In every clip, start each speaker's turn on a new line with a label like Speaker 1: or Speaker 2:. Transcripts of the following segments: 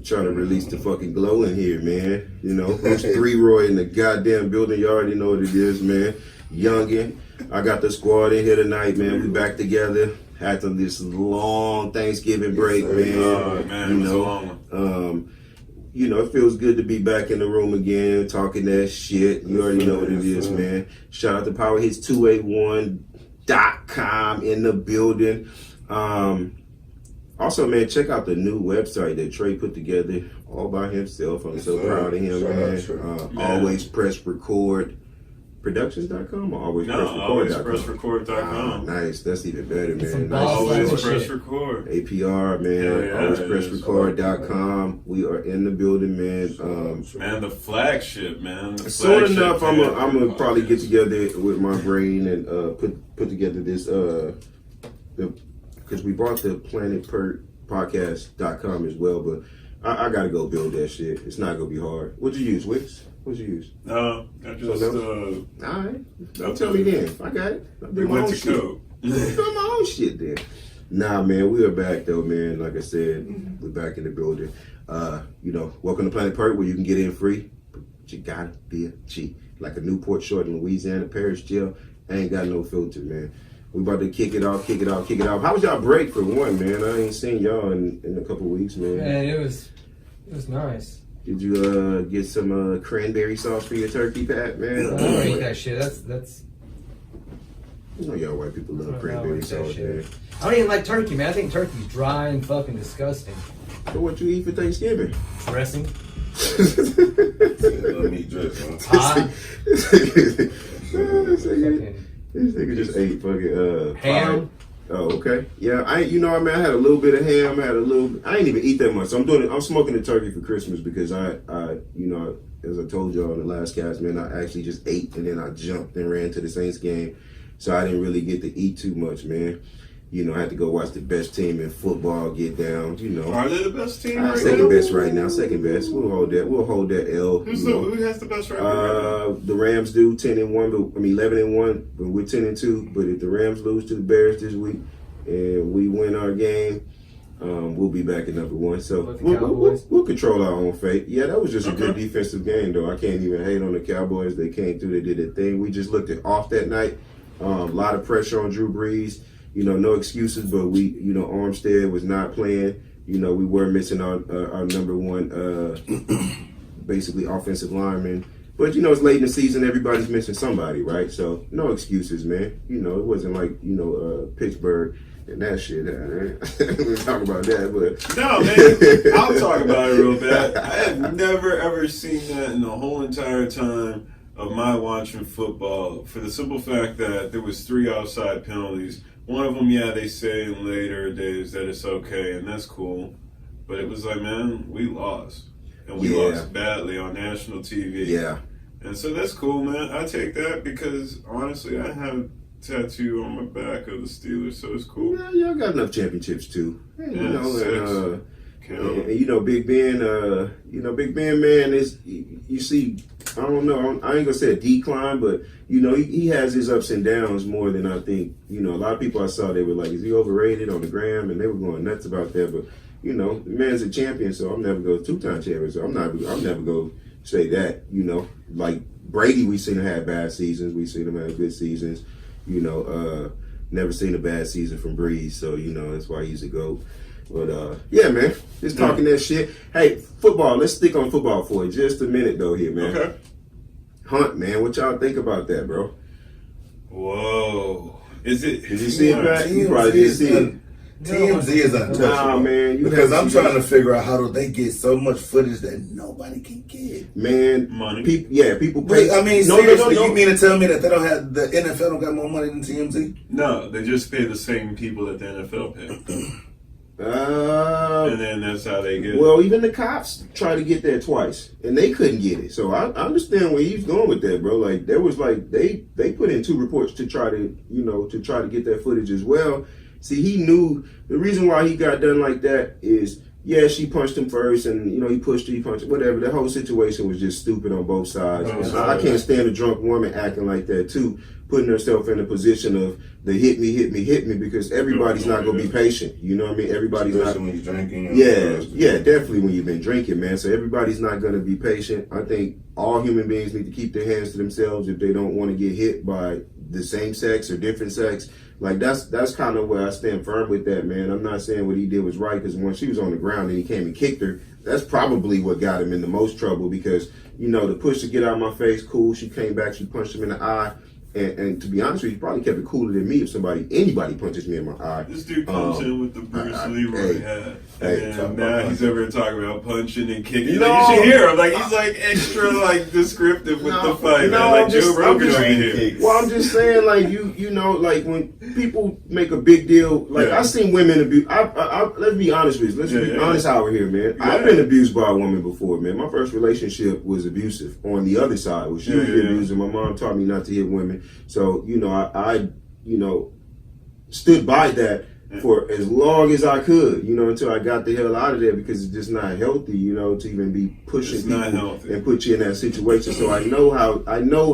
Speaker 1: trying to release the fucking glow in here, man. You know, who's Thrree-roy in the goddamn building? You already know what it is, man. Youngin. I got the squad in here tonight, man. We back together after this long Thanksgiving break, man.
Speaker 2: You know,
Speaker 1: you know, it feels good to be back in the room again, talking that shit. You already know what it is, man. Shout out to PowerHits281.com in the building. Also, man, check out the new website that Trey put together all by himself. I'm so proud of him, man. Always Press Record. Productions.com or
Speaker 2: alwayspressrecord.com.
Speaker 1: Nice, that's even better, man. Nice.
Speaker 2: Always Press Record.
Speaker 1: APR, man. Alwayspressrecord.com. We are in the building, man.
Speaker 2: Man, the flagship, man.
Speaker 1: Soon enough, I'm gonna probably get together with my brain and put together this because we bought the Planet Pert podcast.com as well, but I gotta go build that shit. It's not gonna be hard. What'd you use, Wix? What'd you use?
Speaker 2: I just
Speaker 1: alright. Don't tell me then. I got it. I do my own shit. Do my own shit then. Nah, man, we are back though, man. Like I said, we're back in the building. You know, welcome to Planet Pert, where you can get in free, but you gotta be a G. Like a Newport short in Louisiana, Parish jail. I ain't got no filter, man. We about to kick it off. How was y'all break for one, man? I ain't seen y'all in a couple weeks, man.
Speaker 3: Man, it was nice.
Speaker 1: Did you get some cranberry sauce for your turkey, Pat, man?
Speaker 3: I don't eat that shit. That's.
Speaker 1: You know y'all white people love cranberry sauce, man.
Speaker 3: I don't even like turkey, man. I think turkey's dry and fucking disgusting.
Speaker 1: So what you eat for Thanksgiving?
Speaker 3: Dressing.
Speaker 2: meat dressing.
Speaker 1: This nigga just ate fucking
Speaker 3: ham.
Speaker 1: Oh, okay. Yeah, I had a little bit of ham. I didn't even eat that much. So I'm smoking the turkey for Christmas because I as I told y'all in the last cast, man, I actually just ate and then I jumped and ran to the Saints game. So I didn't really get to eat too much, man. You know, I had to go watch the best team in football get down, you know.
Speaker 2: Are they the best team right
Speaker 1: second
Speaker 2: now?
Speaker 1: best right now. Second best. We'll hold that L.
Speaker 2: Who has the best record right now?
Speaker 1: The Rams do 10-1, 11-1, but we're 10-2. But if the Rams lose to the Bears this week and we win our game, we'll be back at number one. So we'll control our own fate. Yeah, that was just a good defensive game, though. I can't even hate on the Cowboys. They came through. They did their thing. We just looked off that night. A lot of pressure on Drew Brees. You know, no excuses, but Armstead was not playing. You know, we were missing our number one, basically offensive lineman. But, you know, it's late in the season. Everybody's missing somebody, right? So, no excuses, man. You know, it wasn't like, Pittsburgh and that shit. We'll talk about that, but...
Speaker 2: No, man, I'll talk about it real bad. I have never, ever seen that in the whole entire time of my watching football, for the simple fact that there was 3 offside penalties. One of them, they say in later days that it's okay, and that's cool. But it was like, man, we lost. And we lost badly on national TV.
Speaker 1: Yeah.
Speaker 2: And so that's cool, man. I take that because, honestly, I have a tattoo on my back of the Steelers, so it's cool.
Speaker 1: Yeah, y'all got enough championships, too. And, Big Ben, Big Ben, man, you see, I don't know, I ain't gonna say a decline, but, he has his ups and downs more than I think. A lot of people I saw, they were like, is he overrated on the gram? And they were going nuts about that, but, the man's a champion, so I'm never going to 2-time champion, so I'm never going to say that, Like Brady, we've seen him have bad seasons, we've seen him have good seasons, never seen a bad season from Breeze, so, that's why he's a GOAT. But, yeah, man, just talking that shit. Hey, football, let's stick on football for just a minute, though, here, man.
Speaker 2: Okay.
Speaker 1: Hunt, man, what y'all think about that, bro?
Speaker 2: Whoa. Is it?
Speaker 1: Did you see it, Pat? You probably didn't see it.
Speaker 4: TMZ is untouchable.
Speaker 1: Nah, man.
Speaker 4: Because I'm trying to figure out how do they get so much footage that nobody can get.
Speaker 1: Man,
Speaker 2: money.
Speaker 1: People pay.
Speaker 4: Wait, I mean, seriously, you mean to tell me that they don't have, the NFL don't got more money than TMZ?
Speaker 2: No, they just pay the same people that the NFL pay. And then that's how they get it.
Speaker 1: Well, even the cops tried to get that twice, and they couldn't get it. So I understand where he's going with that, bro. Like, there was like, they put in 2 reports to try to, to get that footage as well. See, he knew the reason why he got done like that is yeah, she punched him first, and he pushed her, he punched her, whatever. The whole situation was just stupid on both sides. And I can't stand a drunk woman acting like that too, putting herself in a position of the hit me, because everybody's not gonna be patient. You know what I mean? Everybody's
Speaker 4: Especially
Speaker 1: not.
Speaker 4: when you're drinking.
Speaker 1: Yeah, definitely when you've been drinking, man. So everybody's not gonna be patient. I think all human beings need to keep their hands to themselves if they don't want to get hit by the same sex or different sex. Like that's kind of where I stand firm with that, man. I'm not saying what he did was right, because when she was on the ground and he came and kicked her, that's probably what got him in the most trouble, because the push to get out of my face, cool. She came back, she punched him in the eye, and to be honest with you, he probably kept it cooler than me if anybody punches me in my eye.
Speaker 2: This dude comes in with the Bruce Leroy hat,
Speaker 1: Hey,
Speaker 2: and now he's over here talking about punching and kicking.
Speaker 1: No.
Speaker 2: Like, you should hear him. Like, he's like extra like descriptive with the fight.
Speaker 1: No,
Speaker 2: man. Like
Speaker 1: I'm just-
Speaker 2: Joe Rogan
Speaker 1: I'm just-
Speaker 2: over here.
Speaker 1: Well, I'm just saying, like like when people make a big deal, like
Speaker 2: Yeah.
Speaker 1: I seen women abuse. Let's be honest with you. Let's be honest out here, man.
Speaker 2: Yeah.
Speaker 1: I've been abused by a woman before, man. My first relationship was abusive. On the other side, was hugely abusive. My mom taught me not to hit women, so I stood by that for as long as I could, until I got the hell out of there, because it's just not healthy, to even be pushing
Speaker 2: It's
Speaker 1: people
Speaker 2: not healthy.
Speaker 1: and put you in that situation. So I know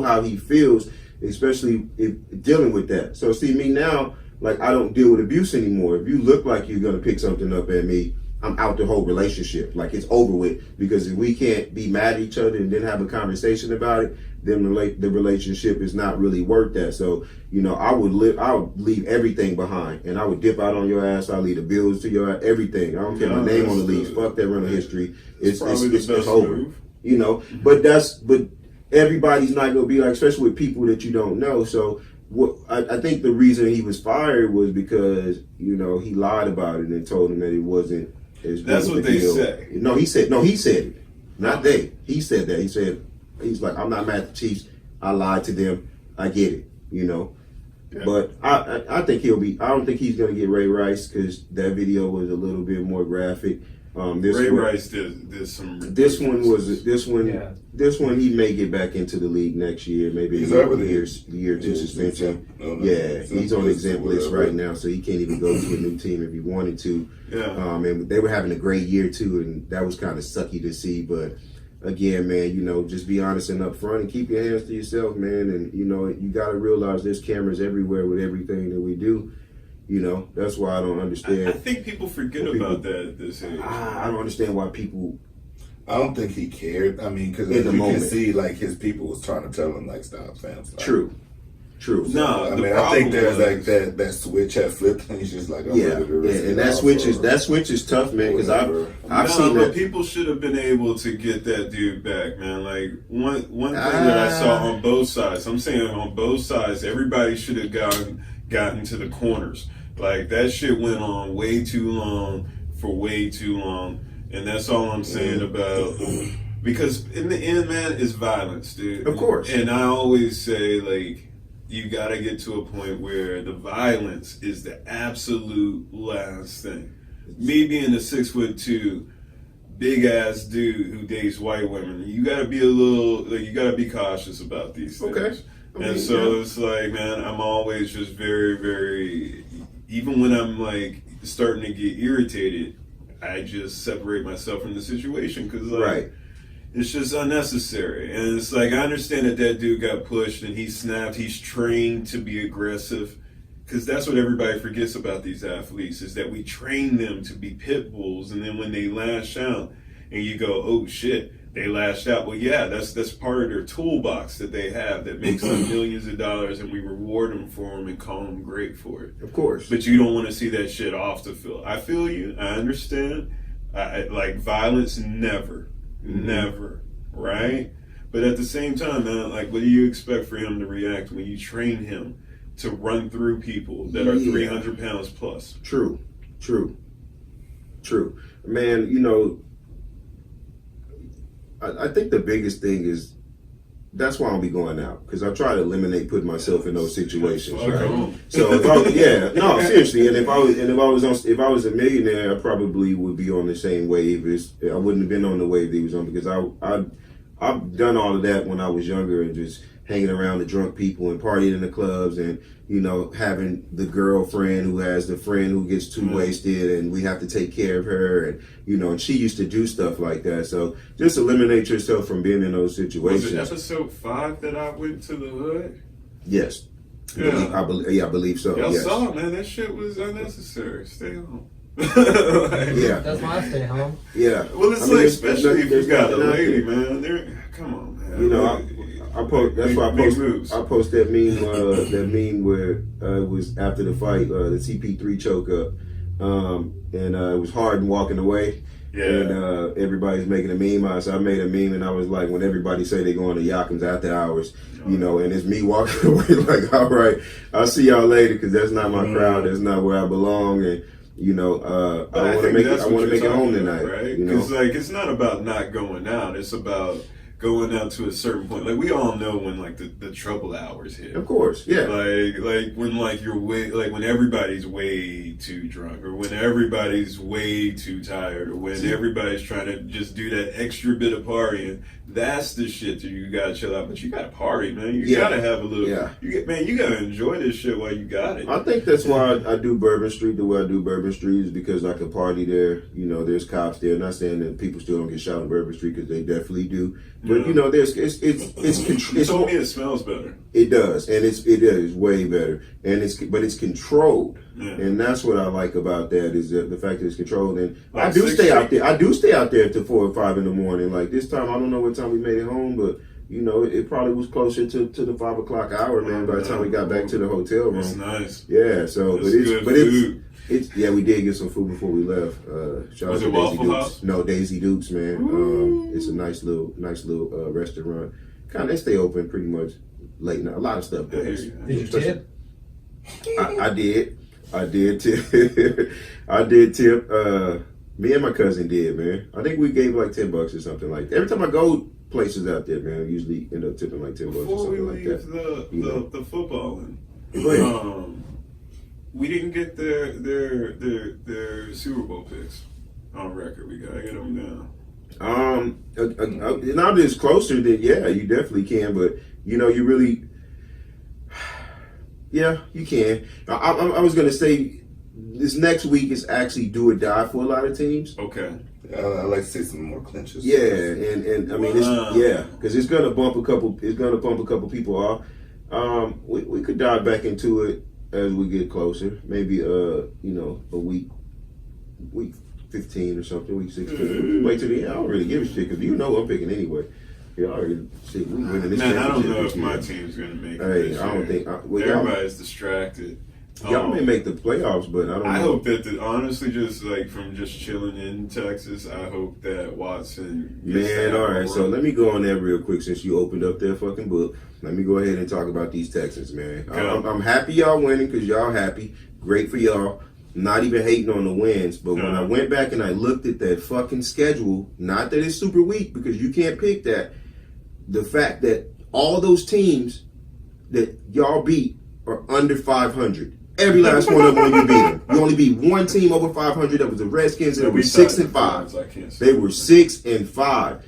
Speaker 1: how he feels, especially if dealing with that. So see me now, like I don't deal with abuse anymore. If you look like you're gonna pick something up at me, I'm out the whole relationship. Like it's over with, because if we can't be mad at each other and then have a conversation about it, then the relationship is not really worth that. So I would leave everything behind, and I would dip out on your ass. I leave the bills to your ass, everything. I don't care my name on the lease. Fuck that rental history. It's over.
Speaker 2: Move.
Speaker 1: But everybody's not gonna be like, especially with people that you don't know. So I think the reason he was fired was because he lied about it and told him that it wasn't.
Speaker 2: That's what they say.
Speaker 1: No, he said it. Not they. He said that. He's like, I'm not mad at the Chiefs. I lied to them. I get it.
Speaker 2: Yeah.
Speaker 1: But I think I don't think he's gonna get Ray Rice, because that video was a little bit more graphic.
Speaker 2: Ray Rice did some.
Speaker 1: This one he may get back into the league next year, maybe
Speaker 4: He's
Speaker 1: a
Speaker 4: already
Speaker 1: year to suspension.
Speaker 4: No,
Speaker 1: Yeah, he's on the exempt list
Speaker 4: whatever.
Speaker 1: right now, so he can't even go to a new team if he wanted to.
Speaker 2: Yeah.
Speaker 1: And they were having a great year too, and that was kind of sucky to see. But again, man, just be honest and upfront and keep your hands to yourself, man. And you got to realize there's cameras everywhere with everything that we do. That's why I don't understand.
Speaker 2: I think people forget about that at this age.
Speaker 1: I don't understand why people.
Speaker 4: I don't think he cared. I mean, because
Speaker 1: In
Speaker 4: you
Speaker 1: the
Speaker 4: can
Speaker 1: moment.
Speaker 4: see, like, his people was trying to tell him, like, stop, fam. Stop.
Speaker 1: True.
Speaker 2: No,
Speaker 4: I
Speaker 2: the
Speaker 4: mean, I think
Speaker 2: problem
Speaker 4: there's
Speaker 2: was-
Speaker 4: like that switch had flipped, and he's just like, I'm
Speaker 1: Yeah,
Speaker 4: ready to risk it
Speaker 1: and that
Speaker 4: all
Speaker 1: switch is tough, man. Because
Speaker 4: whatever.
Speaker 1: I've
Speaker 2: no,
Speaker 1: seen
Speaker 2: but
Speaker 1: that.
Speaker 2: people should have been able to get that dude back, man. Like one thing that I saw on both sides. I'm saying on both sides, everybody should have gotten to the corners. Like that shit went on way too long for way too long, and that's all I'm saying about. Because in the end, man, it's violence, dude.
Speaker 1: Of course.
Speaker 2: And I always say, like, you got to get to a point where the violence is the absolute last thing. Me being a 6'2", big ass dude who dates white women, you got to be you got to be cautious about these things.
Speaker 1: Okay.
Speaker 2: And so it's like, man, I'm always just very, very, even when I'm like starting to get irritated, I just separate myself from the situation because
Speaker 1: Right.
Speaker 2: it's just unnecessary. And it's like, I understand that dude got pushed and he snapped. He's trained to be aggressive because that's what everybody forgets about these athletes is that we train them to be pit bulls. And then when they lash out and you go, oh shit, they lashed out. Well, yeah, that's part of their toolbox that they have that makes them millions of dollars, and we reward them for them and call them great for it.
Speaker 1: Of course.
Speaker 2: But you don't want to see that shit off the field. I feel you. I understand. Like violence, never, right? But at the same time, man, like, what do you expect for him to react when you train him to run through people that are 300 pounds plus?
Speaker 1: True. Man, I think the biggest thing is that's why I'll be going out because I try to eliminate putting myself in those situations. Right? So seriously, and if I was a millionaire, I probably would be on the same wave. I wouldn't have been on the wave that he was on because I've done all of that when I was younger and just hanging around the drunk people and partying in the clubs and, you know, having the girlfriend who has the friend who gets too wasted and we have to take care of her. And, you know, and she used to do stuff like that. So just eliminate yourself from being in those situations.
Speaker 2: Was it episode 5 that I went to the hood?
Speaker 1: Yes.
Speaker 2: Yeah.
Speaker 1: I believe so.
Speaker 2: Y'all
Speaker 1: yes.
Speaker 2: saw it, man. That shit was unnecessary. Stay home.
Speaker 1: Yeah.
Speaker 3: That's why I stay home.
Speaker 1: Yeah.
Speaker 2: Well, it's like, especially if you got a lady, man. Come on, man.
Speaker 1: You know, I post. That's why I post. I post that meme. That meme where it was after the fight, the CP3 choke up, and it was Harden walking away.
Speaker 2: Yeah.
Speaker 1: And everybody's making a meme. So I made a meme, and I was like, when everybody say they going to Yakim's after hours, you know, and it's me walking away like, all right, I'll see y'all later because that's not my crowd. That's not where I belong. And you know, I want to make it. I want to make it home tonight,
Speaker 2: right?
Speaker 1: You know,
Speaker 2: Because like it's not about not going out. It's about going out to a certain point. Like we all know when like the trouble hours hit.
Speaker 1: of course, yeah.
Speaker 2: Like when like you're way like when everybody's way too drunk or when everybody's way too tired or when everybody's trying to just do that extra bit of partying. That's the shit that you gotta chill out. But you gotta party, man. You gotta have a little.
Speaker 1: Yeah.
Speaker 2: You gotta enjoy this shit while you got it.
Speaker 1: I think that's why I do Bourbon Street the way I do Bourbon Street is because I can party there. You know, there's cops there. Not saying that people still don't get shot on Bourbon Street because they definitely do. But you know, there's it's
Speaker 2: You told me it smells better.
Speaker 1: It does, and it is way better, and it's controlled,
Speaker 2: Yeah.
Speaker 1: and that's what I like about that is the fact that it's controlled. And
Speaker 2: Like
Speaker 1: I do
Speaker 2: 6
Speaker 1: stay out
Speaker 2: feet.
Speaker 1: there. I do stay out there till 4 or 5 in the morning. Like this time, I don't know what time we made it home, but you know, it probably was closer to the 5 o'clock hour, man. By the time we got back to the hotel room,
Speaker 2: That's nice.
Speaker 1: yeah. So,
Speaker 2: That's good food.
Speaker 1: it's yeah, we did get some food before we left. Shout
Speaker 2: Was
Speaker 1: out
Speaker 2: it
Speaker 1: to Daisy
Speaker 2: Waffle
Speaker 1: Dukes.
Speaker 2: House?
Speaker 1: No, Daisy Dukes, man. It's a nice little restaurant. Kind of they stay open pretty much late night. A lot of stuff there.
Speaker 3: Did you tip?
Speaker 1: I did. I did tip. I did tip. Me and my cousin did, man. I think we gave like $10 or something like that. Every time I go places out there, man, I usually end up tipping like $10 or
Speaker 2: Before we
Speaker 1: something like
Speaker 2: leave
Speaker 1: that.
Speaker 2: the footballing,
Speaker 1: Go ahead.
Speaker 2: we didn't get their Super Bowl picks on record. We gotta get them now.
Speaker 1: Now that it's closer, then yeah, you definitely can. But you know, you really, yeah, you can. I was gonna say this next week is actually do or die for a lot of teams.
Speaker 2: Okay.
Speaker 4: I like to see some more clinches.
Speaker 1: Yeah, and I mean, because it's gonna bump a couple. It's gonna bump a couple people off. We could dive back into it as we get closer. Maybe you know, a week 15 or something, week 16. Wait till the end. I don't really give a shit because you know I'm picking anyway. Yeah, I already shit. We winning this
Speaker 2: Man, I don't
Speaker 1: championship
Speaker 2: know
Speaker 1: this
Speaker 2: if
Speaker 1: year.
Speaker 2: my team's gonna make it.
Speaker 1: Hey,
Speaker 2: this
Speaker 1: I don't
Speaker 2: year.
Speaker 1: think. Well,
Speaker 2: Everybody's distracted.
Speaker 1: y'all may make the playoffs, but I don't know.
Speaker 2: I hope that honestly, just like from just chilling in Texas, I hope that Watson. gets
Speaker 1: Man,
Speaker 2: that
Speaker 1: all right.
Speaker 2: run.
Speaker 1: So let me go on that real quick since you opened up that fucking book. Let me go ahead and talk about these Texans, man.
Speaker 2: Yeah.
Speaker 1: I'm happy y'all winning because y'all happy. Great for y'all. Not even hating on the wins, but when I went back and I looked at that fucking schedule, not that it's super weak because you can't pick that. The fact that all those teams that y'all beat are under 500. Every last one of them you beat them. You only beat one team over 500. That was the Redskins, and they were 6-5. They were 6-5.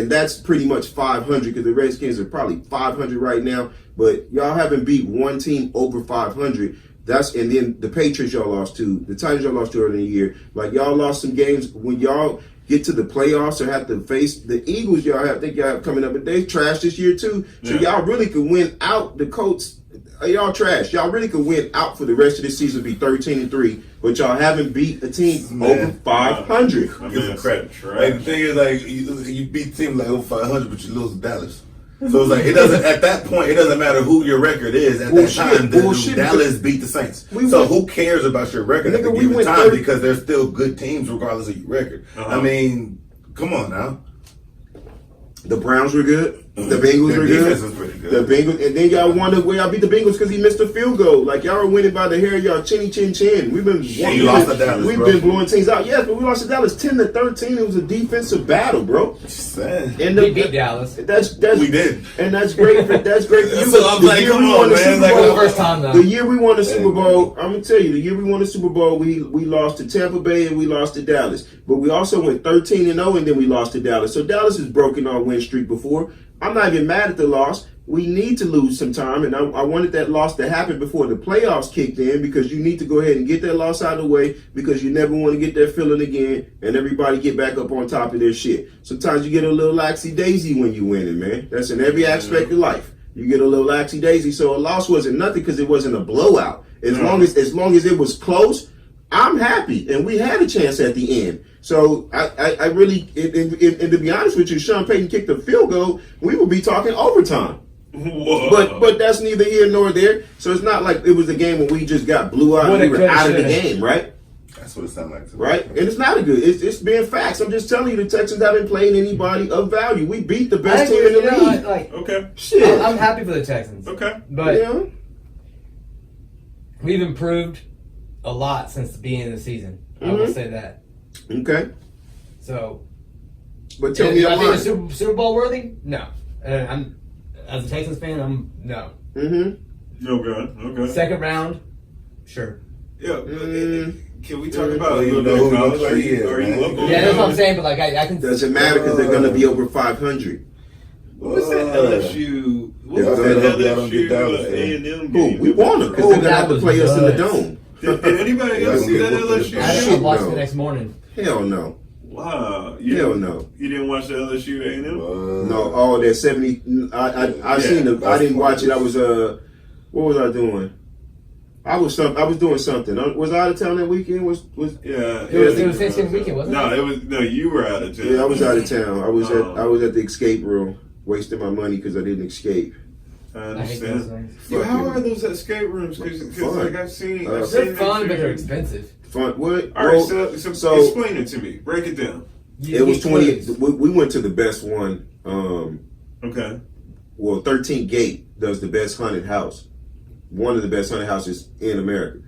Speaker 1: That's pretty much 500 because the Redskins are probably 500 right now. But y'all haven't beat one team over 500. And then the Patriots y'all lost to, the Titans y'all lost to earlier in the year. Like y'all lost some games when y'all get to the playoffs or have to face the Eagles. Y'all have coming up, but they trash this year too. So y'all really could win out the Colts. Y'all trash. Y'all really could win out for the rest of the season, be 13-3, but y'all haven't beat a team over 500.
Speaker 4: Give them credit. Like, the thing is, like you beat teams like over 500, but you lose to Dallas. So it's like it doesn't. At that point, it doesn't matter who your record is. At that time, Dallas beat the Saints. So who cares about your record at the given time? Because there's still good teams regardless of your record. I mean, come on now.
Speaker 1: The Browns were good. The Bengals were good.
Speaker 4: Defense was pretty good.
Speaker 1: The Bengals, and then y'all wonder where y'all beat the Bengals because he missed a field goal. Like y'all are winning by the hair of y'all chinny chin chin. We've been been blowing teams out. Yes, but we lost to Dallas 10-13. It was a defensive battle, bro.
Speaker 3: And we beat Dallas.
Speaker 4: We did,
Speaker 1: and that's great. That's great for you.
Speaker 4: So I'm like, come on, man.
Speaker 3: The first time though.
Speaker 1: The year we won the Super Bowl, I'm gonna tell you, the year we won the Super Bowl, we lost to Tampa Bay and we lost to Dallas. But we also went 13-0 and then we lost to Dallas. So Dallas has broken our win streak before. I'm not even mad at the loss. We need to lose some time, and I wanted that loss to happen before the playoffs kicked in because you need to go ahead and get that loss out of the way because you never want to get that feeling again and everybody get back up on top of their shit. Sometimes you get a little laxy-daisy when you winning, man. That's in every aspect of life. You get a little laxy-daisy. So a loss wasn't nothing because it wasn't a blowout. As long as it was close, I'm happy, and we had a chance at the end. So I really, and to be honest with you, Sean Payton kicked a field goal, we would be talking overtime.
Speaker 2: Whoa.
Speaker 1: But that's neither here nor there. So it's not like it was a game when we just got blew out and we were out of the game, right?
Speaker 4: That's what it sounded like.
Speaker 1: Right? And it's not a good. It's being facts. I'm just telling you, the Texans haven't played anybody of value. We beat the best team in the league.
Speaker 2: Okay.
Speaker 1: Shit.
Speaker 3: I'm happy for the Texans.
Speaker 2: Okay.
Speaker 3: But we've improved a lot since the beginning of the season. I will say that.
Speaker 1: Okay.
Speaker 3: So,
Speaker 1: but tell me,
Speaker 3: I think it's Super Bowl worthy? No. I'm as a Texans fan. No.
Speaker 2: Okay.
Speaker 3: Second round, sure.
Speaker 2: Yeah. Can we talk about
Speaker 4: Are you local?
Speaker 3: Yeah, that's what I'm saying. But like, I can.
Speaker 1: Doesn't matter because they're going to be over 500.
Speaker 2: What's that LSU? What's that LSU A&M game?
Speaker 1: We won them because they're going to have to play us in the dome.
Speaker 2: Did anybody else see that LSU?
Speaker 3: I didn't watch the next morning.
Speaker 1: Hell no.
Speaker 2: Wow.
Speaker 1: Hell no.
Speaker 2: You didn't watch the LSU A&M?
Speaker 1: No. Oh, that 70. I seen the. I didn't watch it. I was what was I doing? I was doing something. Was I out of town that weekend?
Speaker 2: Yeah.
Speaker 3: It was Thanksgiving weekend, wasn't it?
Speaker 2: No. You were out of town.
Speaker 1: Yeah, I was out of town. I was at the escape room, wasting my money because I didn't escape.
Speaker 2: I understand.
Speaker 3: those things.
Speaker 2: Yeah, how are those escape rooms? Because like I've seen
Speaker 3: they're fun, but they're expensive.
Speaker 1: Fun. What?
Speaker 2: All right, so explain it to me. Break it down.
Speaker 1: It was 20. We went to the best one.
Speaker 2: Okay.
Speaker 1: Well, 13th Gate does the best haunted house. One of the best haunted houses in America.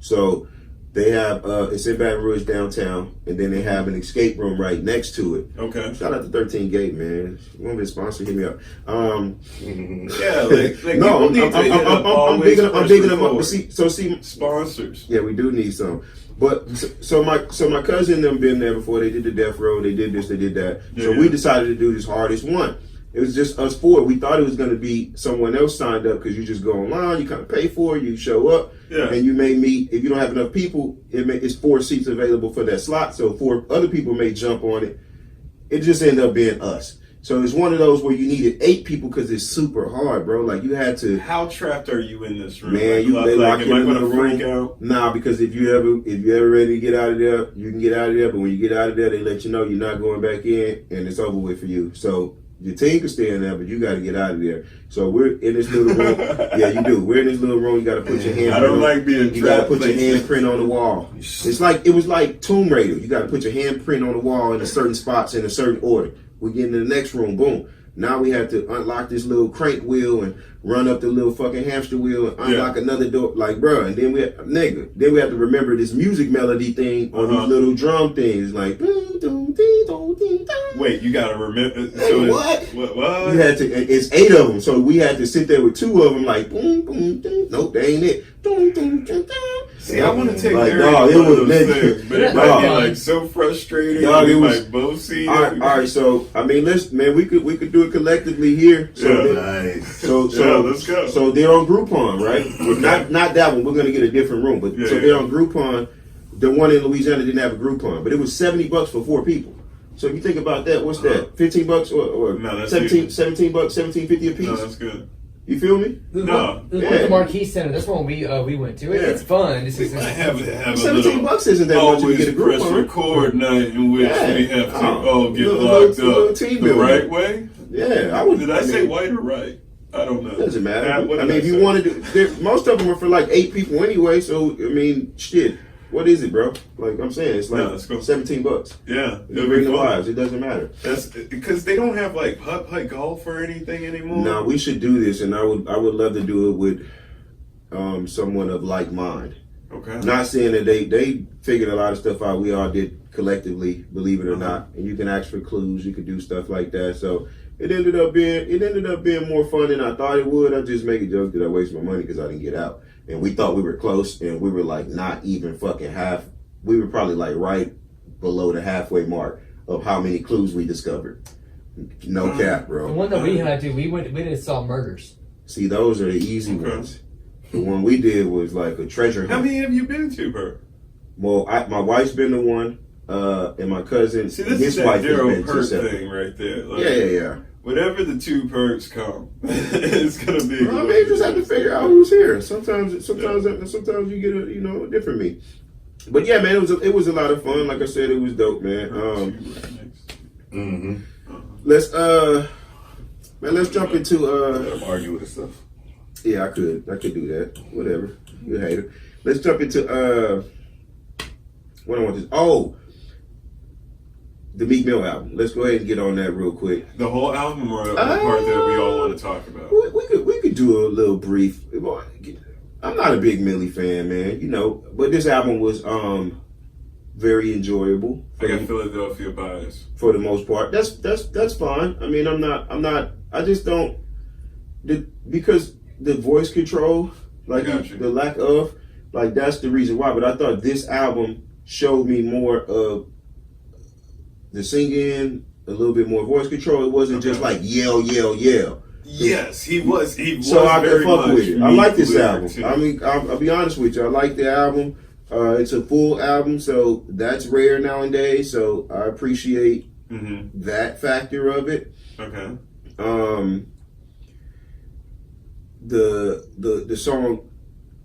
Speaker 1: So they have it's in Baton Rouge downtown, and then they have an escape room right next to it.
Speaker 2: Okay.
Speaker 1: Shout out to 13th Gate, man. One of his sponsors hit me up.
Speaker 2: Yeah, like
Speaker 1: no, I'm bigging them up. See
Speaker 2: sponsors.
Speaker 1: Yeah, we do need some. But so my cousin and them been there before. They did the death row. They did this. They did that. So we decided to do this hardest one. It was just us four. We thought it was going to be someone else signed up because you just go online, you kind of pay for it, you show up, and you may meet. If you don't have enough people, it's 4 seats available for that slot. So 4 other people may jump on it. It just ended up being us. So it's one of those where you needed 8 people because it's super hard, bro. Like you had to.
Speaker 2: How trapped are you in this room?
Speaker 1: Man, they lock you in the room.
Speaker 2: Out?
Speaker 1: Nah, because if you ever ready to get out of there, you can get out of there. But when you get out of there, they let you know you're not going back in, and it's over with for you. So your team can stay in there, but you got to get out of there. So we're in this little room. Yeah, you do. We're in this little room. You got to put your hand.
Speaker 2: I don't like being trapped.
Speaker 1: You got to put your handprint on the wall. It was like Tomb Raider. You got to put your handprint on the wall in a certain spots in a certain order. We get into the next room. Boom. Now we have to unlock this little crank wheel and run up the little fucking hamster wheel and unlock another door. Like, bro, and then we have to remember this music melody thing on these little drum things. Like,
Speaker 2: wait, you got to remember.
Speaker 1: So
Speaker 2: what?
Speaker 1: You had to. It's 8 of them, so we had to sit there with 2 of them. Like, boom, boom, boom. Nope, that ain't it.
Speaker 2: See, I want to take
Speaker 1: like,
Speaker 2: care of those things, but it might
Speaker 1: dog.
Speaker 2: be like so frustrating.
Speaker 1: Dog,
Speaker 2: we
Speaker 1: was,
Speaker 2: might both see
Speaker 1: all right, so I mean, listen, man, we could do it collectively here. So
Speaker 4: nice.
Speaker 1: So
Speaker 2: let's go.
Speaker 1: So they're on Groupon, right? Not that one. We're gonna get a different room, but they're on Groupon. The one in Louisiana didn't have a Groupon, but it was $70 for 4 people. So if you think about that, what's that? $15 or
Speaker 2: no,
Speaker 1: $17 $17.50 a piece?
Speaker 2: No, that's good.
Speaker 1: You feel me?
Speaker 2: No.
Speaker 3: The Marquis Center. That's one we went to. It's fun. It's
Speaker 2: I have
Speaker 1: $17 isn't that much to get a group
Speaker 2: press
Speaker 1: on.
Speaker 2: record night in which we have to get
Speaker 1: little
Speaker 2: locked up
Speaker 1: team
Speaker 2: the
Speaker 1: building.
Speaker 2: right way.
Speaker 1: Yeah, I would.
Speaker 2: Did I say white or right? I don't know.
Speaker 1: Doesn't matter.
Speaker 2: What
Speaker 1: I mean, if you wanted to, most of them are for like 8 people anyway. So I mean, shit. What is it, bro? Like I'm saying, it's like
Speaker 2: let's go.
Speaker 1: $17.
Speaker 2: Yeah,
Speaker 1: You bring the wives. It doesn't matter.
Speaker 2: That's because they don't have like putt golf or anything anymore.
Speaker 1: No, we should do this, and I would love to do it with someone of like mind.
Speaker 2: Okay.
Speaker 1: Not saying that they figured a lot of stuff out. We all did collectively, believe it or not. And you can ask for clues. You could do stuff like that. So it ended up being more fun than I thought it would. I just make a joke that I waste my money because I didn't get out. And we thought we were close, and we were like not even fucking half. We were probably like right below the halfway mark of how many clues we discovered. No cap, bro.
Speaker 3: The one that we had to, we did solve murders.
Speaker 1: See, those are the easy ones. The one we did was like a treasure hunt.
Speaker 2: How many have you been to, Pert?
Speaker 1: Well, my wife's been to one, and my cousin,
Speaker 2: See, this
Speaker 1: his
Speaker 2: is
Speaker 1: wife
Speaker 2: that
Speaker 1: has
Speaker 2: Daryl
Speaker 1: been to
Speaker 2: Pert
Speaker 1: seven.
Speaker 2: thing right there. Like,
Speaker 1: Yeah.
Speaker 2: Whenever the two Perts come, it's gonna be.
Speaker 1: Well, I mean, you just have to figure out who's here. Sometimes you get a different me. But yeah, man, it was a lot of fun. Like I said, it was dope, man. Let's jump into
Speaker 4: argue with stuff.
Speaker 1: Yeah, I could do that. Whatever. You hater. Let's jump into what I want to. Oh, the Meek Mill album. Let's go ahead and get on that real quick.
Speaker 2: The whole album or the part that we all want to talk about?
Speaker 1: We could do a little brief. I'm not a big Millie fan, man. You know, but this album was very enjoyable.
Speaker 2: I got Philadelphia bias
Speaker 1: for the most part. That's fine. I mean, I'm not. I just don't. Because the voice control, like the lack of, like that's the reason why. But I thought this album showed me more of the singing, a little bit more voice control. It wasn't just like yell.
Speaker 2: Yes, he was.
Speaker 1: So I can fuck with it. I like this album.
Speaker 2: Too.
Speaker 1: I mean, I'll be honest with you. I like the album. It's a full album, so that's rare nowadays. So I appreciate that factor of it.
Speaker 2: Okay.
Speaker 1: The song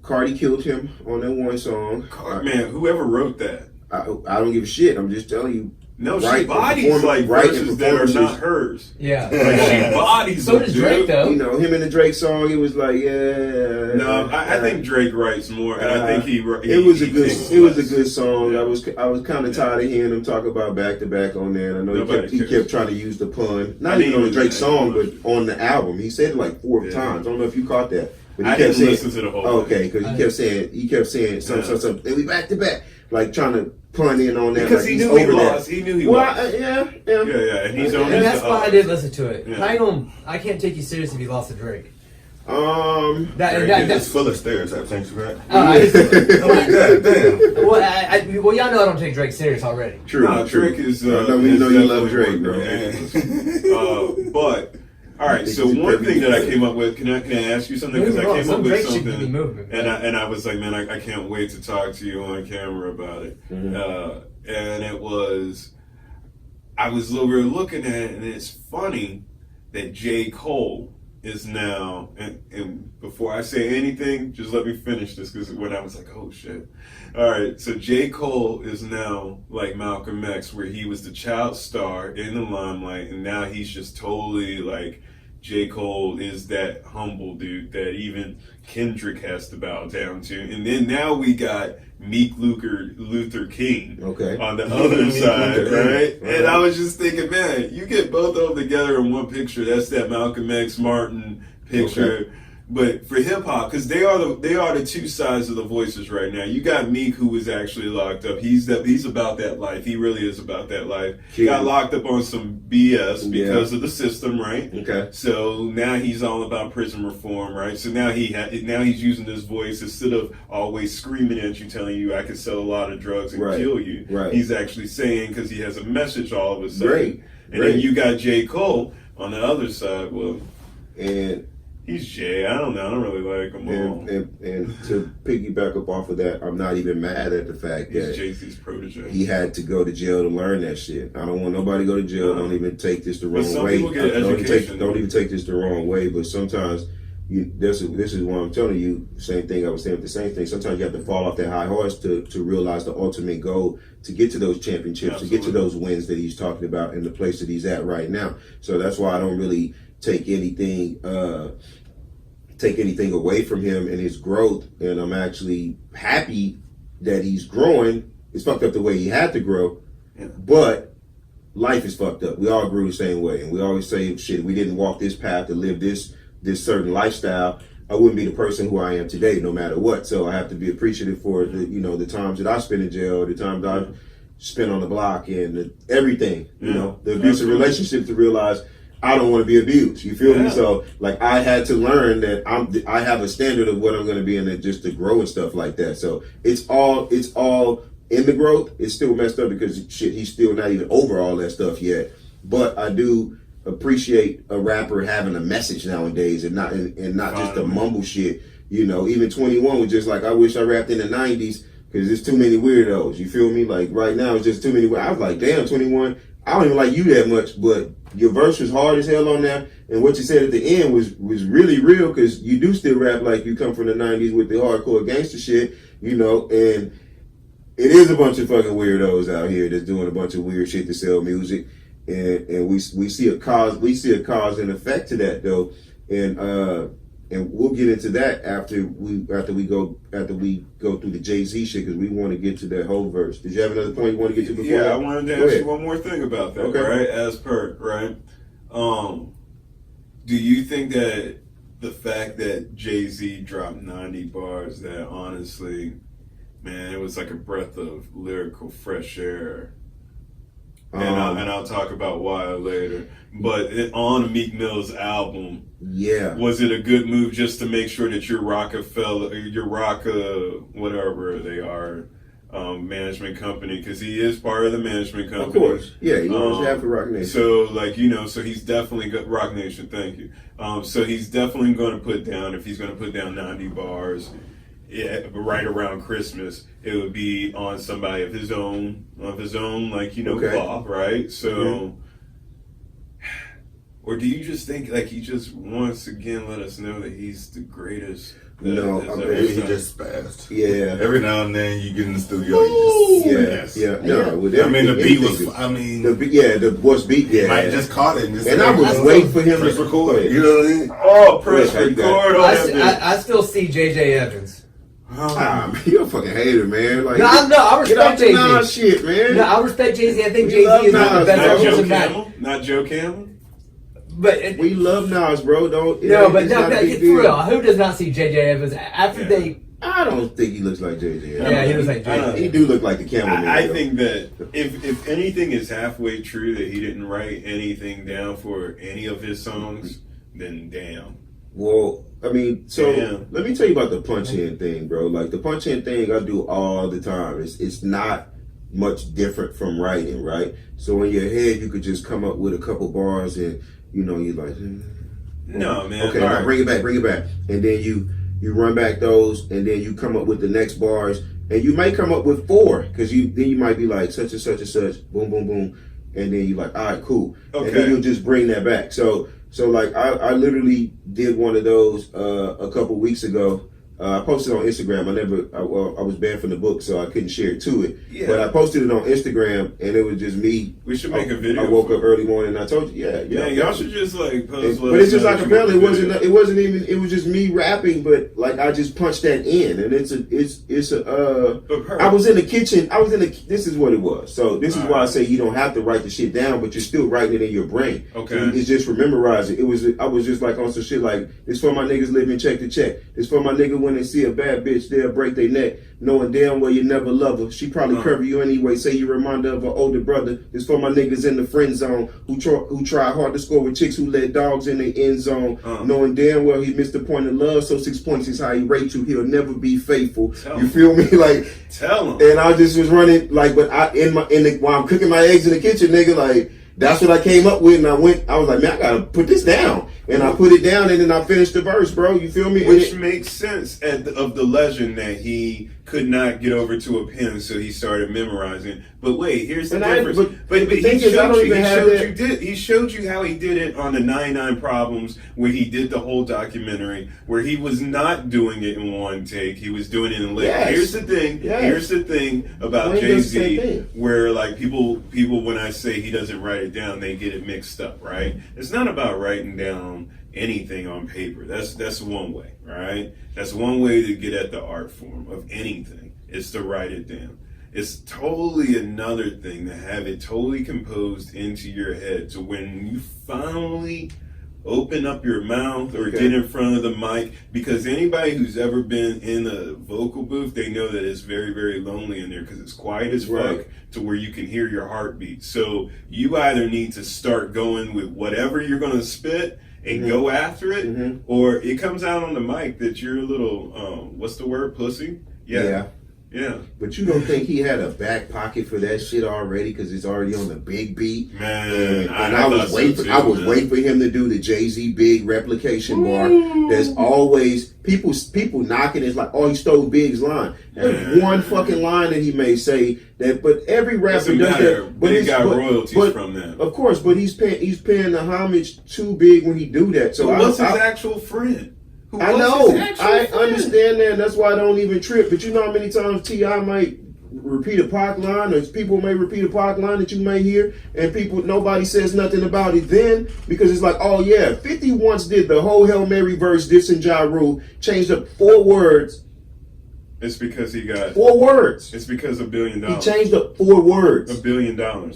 Speaker 1: Cardi killed him on that one song.
Speaker 2: Man, whoever wrote that,
Speaker 1: I don't give a shit. I'm just telling you.
Speaker 2: No, she bodies like verses that are not hers.
Speaker 3: Yeah.
Speaker 2: Like she bodies
Speaker 3: so does Drake, though.
Speaker 1: You know, him in the Drake song, it was like, yeah.
Speaker 2: No, I think Drake writes more, and I think he
Speaker 1: it was a good song. Yeah. I was kind of tired of hearing him talk about back to back on there. And I know he kept trying to use the pun, not even on the Drake song, but on the album. He said it like 4 times. I don't know if you caught that. But he kept saying,
Speaker 2: listen to the whole
Speaker 1: okay, because he kept saying something. And we back to back, like trying to pun in on that.
Speaker 2: Because
Speaker 1: like
Speaker 2: he knew he lost. He knew he lost.
Speaker 1: Yeah.
Speaker 2: And he's on
Speaker 3: and that's why I did listen to it.
Speaker 2: Yeah.
Speaker 3: I can't take you serious if you lost to Drake.
Speaker 4: That's full of stereotypes, ain't you, right?
Speaker 3: Damn. Well, y'all know I don't take Drake serious already.
Speaker 1: True.
Speaker 2: Drake is.
Speaker 1: We know you love Drake, bro.
Speaker 2: But all right. So one thing that I came up with. Can I ask you something? Because I came up with something, and I was like, man, I can't wait to talk to you on camera about it. And it was, I was over looking at it, and it's funny that J. Cole is now, and before I say anything, just let me finish this, because when I was like, oh shit. All right, so J. Cole is now like Malcolm X, where he was the child star in the limelight, and now he's just totally like, J. Cole is that humble dude that even Kendrick has to bow down to. And then now we got Meek Luther King on the other side, right? And I was just thinking, man, you get both of them together in one picture. That's that Malcolm X Martin picture. Okay. But for hip hop, because they are the two sides of the voices right now. You got Meek, who was actually locked up. He's about that life. He really is about that life. He got locked up on some BS because of the system, right? Okay. So now he's all about prison reform, right? So now he's using his voice instead of always screaming at you, telling you I can sell a lot of drugs and kill you. Right. He's actually saying, because he has a message all of a sudden. And then you got J. Cole on the other side. Well,
Speaker 1: and
Speaker 2: he's Jay. I don't know. I don't really like him all.
Speaker 1: And to piggyback up off of that, I'm not even mad at the fact that
Speaker 2: Jay-Z's protege.
Speaker 1: He had to go to jail to learn that shit. I don't want nobody to go to jail. Don't even take this the wrong way. Don't even take this the wrong way. But sometimes this is why I'm telling you the same thing I was saying. The same thing. Sometimes you have to fall off that high horse to realize the ultimate goal, to get to those championships, to get to those wins that he's talking about, and the place that he's at right now. So that's why I don't really take anything away from him and his growth, and I'm actually happy that he's growing. It's fucked up the way he had to grow,
Speaker 2: Yeah.
Speaker 1: but life is fucked up. We all grew the same way, and we always say, shit, we didn't walk this path to live this certain lifestyle, I wouldn't be the person who I am today, no matter what. So I have to be appreciative for the times that I spent in jail, the times I spent on the block, and everything. The abusive relationships to realize I don't want to be abused. You feel me? So like I had to learn that I have a standard of what I'm going to be in it just to grow and stuff like that. So it's all in the growth. It's still messed up because shit, he's still not even over all that stuff yet. But I do appreciate a rapper having a message nowadays and not just the mumble shit. Even 21 was just like, I wish I rapped in the 90s because there's too many weirdos. You feel me? Like right now it's just too many. I was like, damn, 21, I don't even like you that much, but your verse was hard as hell on there, and what you said at the end was really real because you do still rap like you come from the 90s with the hardcore gangster shit, and it is a bunch of fucking weirdos out here that's doing a bunch of weird shit to sell music. And we see a cause and effect to that though, and we'll get into that after we go through the Jay-Z shit because we want to get to that whole verse. Did you have another point you want to get to before?
Speaker 2: Yeah, I wanted to ask you one more thing about that. Okay. Right, as Pert, right? Do you think that the fact that Jay-Z dropped 90 bars, that honestly, man, it was like a breath of lyrical fresh air? And I'll talk about why later. But on Meek Mill's album, was it a good move just to make sure that your whatever they are, management company, because he is part of the management company.
Speaker 1: Of course, yeah, he owns half the Rock Nation.
Speaker 2: So so he's definitely got Rock Nation. Thank you. So he's definitely going to put down, if he's going to put down 90 bars. Yeah, right around Christmas, it would be on somebody of his own, cloth, right? So, or do you just think like he just once again let us know that he's the greatest?
Speaker 4: No, maybe he just spazzed.
Speaker 1: Yeah,
Speaker 4: every now and then you get in the studio.
Speaker 1: No,
Speaker 4: the beat was.
Speaker 1: The voice beat. Yeah,
Speaker 4: might just caught it,
Speaker 1: and I was waiting for him to record.
Speaker 4: You know what I mean?
Speaker 2: Oh, press record.
Speaker 3: I still see J.J. Evans.
Speaker 1: You're a fucking hater, man. Like,
Speaker 3: I respect Jay-Z.
Speaker 1: Nas shit, man.
Speaker 3: No, I respect Jay-Z. I think Jay-Z is not the best version of that.
Speaker 2: Not Joe Camel.
Speaker 3: But
Speaker 1: we love Nas, bro. Don't.
Speaker 3: It's real. Who does not see J.J. Evans after they?
Speaker 1: I don't think he looks like J.J.
Speaker 3: Yeah, he looks like J.J.
Speaker 1: He do look like the Camel Man.
Speaker 2: I think that if anything is halfway true that he didn't write anything down for any of his songs, then damn.
Speaker 1: Well, let me tell you about the punch-in thing, bro. Like, the punch-in thing I do all the time. It's not much different from writing, right? So in your head, you could just come up with a couple bars and, you're like...
Speaker 2: No, man.
Speaker 1: Okay, now bring it back. And then you run back those, and then you come up with the next bars, and you may come up with 4, because then you might be like, such and such and such, boom, boom, boom, and then you're like, all right, cool. Okay. And then you'll just bring that back. So like I literally did one of those a couple weeks ago. I posted on Instagram. I was banned from the book, so I couldn't share it to it. Yeah. But I posted it on Instagram, and it was just me.
Speaker 2: We should make a video.
Speaker 1: I woke up early morning, and I told you,
Speaker 2: y'all should just like post.
Speaker 1: But it's just like a bell. It wasn't even. It was just me rapping, but like I just punched that in, and it's a. I was in the kitchen. This is what it was. So this is why I say you don't have to write the shit down, but you're still writing it in your brain.
Speaker 2: Okay.
Speaker 1: So it's just memorize it. I was just like on some shit like it's for my niggas living check to check. It's for my nigga when they see a bad bitch, they'll break their neck, knowing damn well you never love her. She probably cover you anyway, say you remind her of her older brother. It's for my niggas in the friend zone who try hard to score with chicks who let dogs in the end zone, knowing damn well he missed the point of love, so 6 points is how he rate you. He'll never be faithful. You feel me? Like,
Speaker 2: tell him.
Speaker 1: And I just was running like, but while I'm cooking my eggs in the kitchen, nigga, like that's what I came up with, and I was like, man, I gotta put this down. And I put it down, and then I finished the verse, bro. You feel me?
Speaker 2: Which makes sense of the legend that he could not get over to a pen, so he started memorizing. But wait, here's the difference. But he showed you how he did it on the 99 Problems, where he did the whole documentary, where he was not doing it in one take. He was doing it in later. Yes. Here's the thing. Yes. Here's the thing about Jay-Z, where like people when I say he doesn't write it down, they get it mixed up, right? It's not about writing down anything on paper. That's one way, right? That's one way to get at the art form of anything. is to write it down. It's totally another thing to have it totally composed into your head. So when you finally open up your mouth or get in front of the mic, because anybody who's ever been in a vocal booth, they know that it's very, very lonely in there because it's quiet as fuck to where you can hear your heartbeat. So you either need to start going with whatever you're going to spit and go after it, or it comes out on the mic that you're a little, what's the word, pussy? Yeah.
Speaker 1: But you don't think he had a back pocket for that shit already because it's already on the big beat?
Speaker 2: Man,
Speaker 1: and I was waiting for him to do the Jay-Z big replication bar. There's always people knocking. It's like, oh, he stole Big's line. There's one fucking line that he may say that, but every rapper does that. But
Speaker 2: he got royalties from that,
Speaker 1: of course. But he's paying the homage to Big when he do that. So
Speaker 2: what's his actual friend?
Speaker 1: I know. I understand that. And that's why I don't even trip. But you know how many times T.I. might repeat a Pac line, or people may repeat a Pac line that you may hear, and nobody says nothing about it then because it's like, oh yeah, 50 once did the whole Hail Mary verse, Diss and Ja Rule, changed up 4 words.
Speaker 2: It's because he got
Speaker 1: 4 words.
Speaker 2: It's because $1 billion.
Speaker 1: He changed up 4 words.
Speaker 2: $1 billion.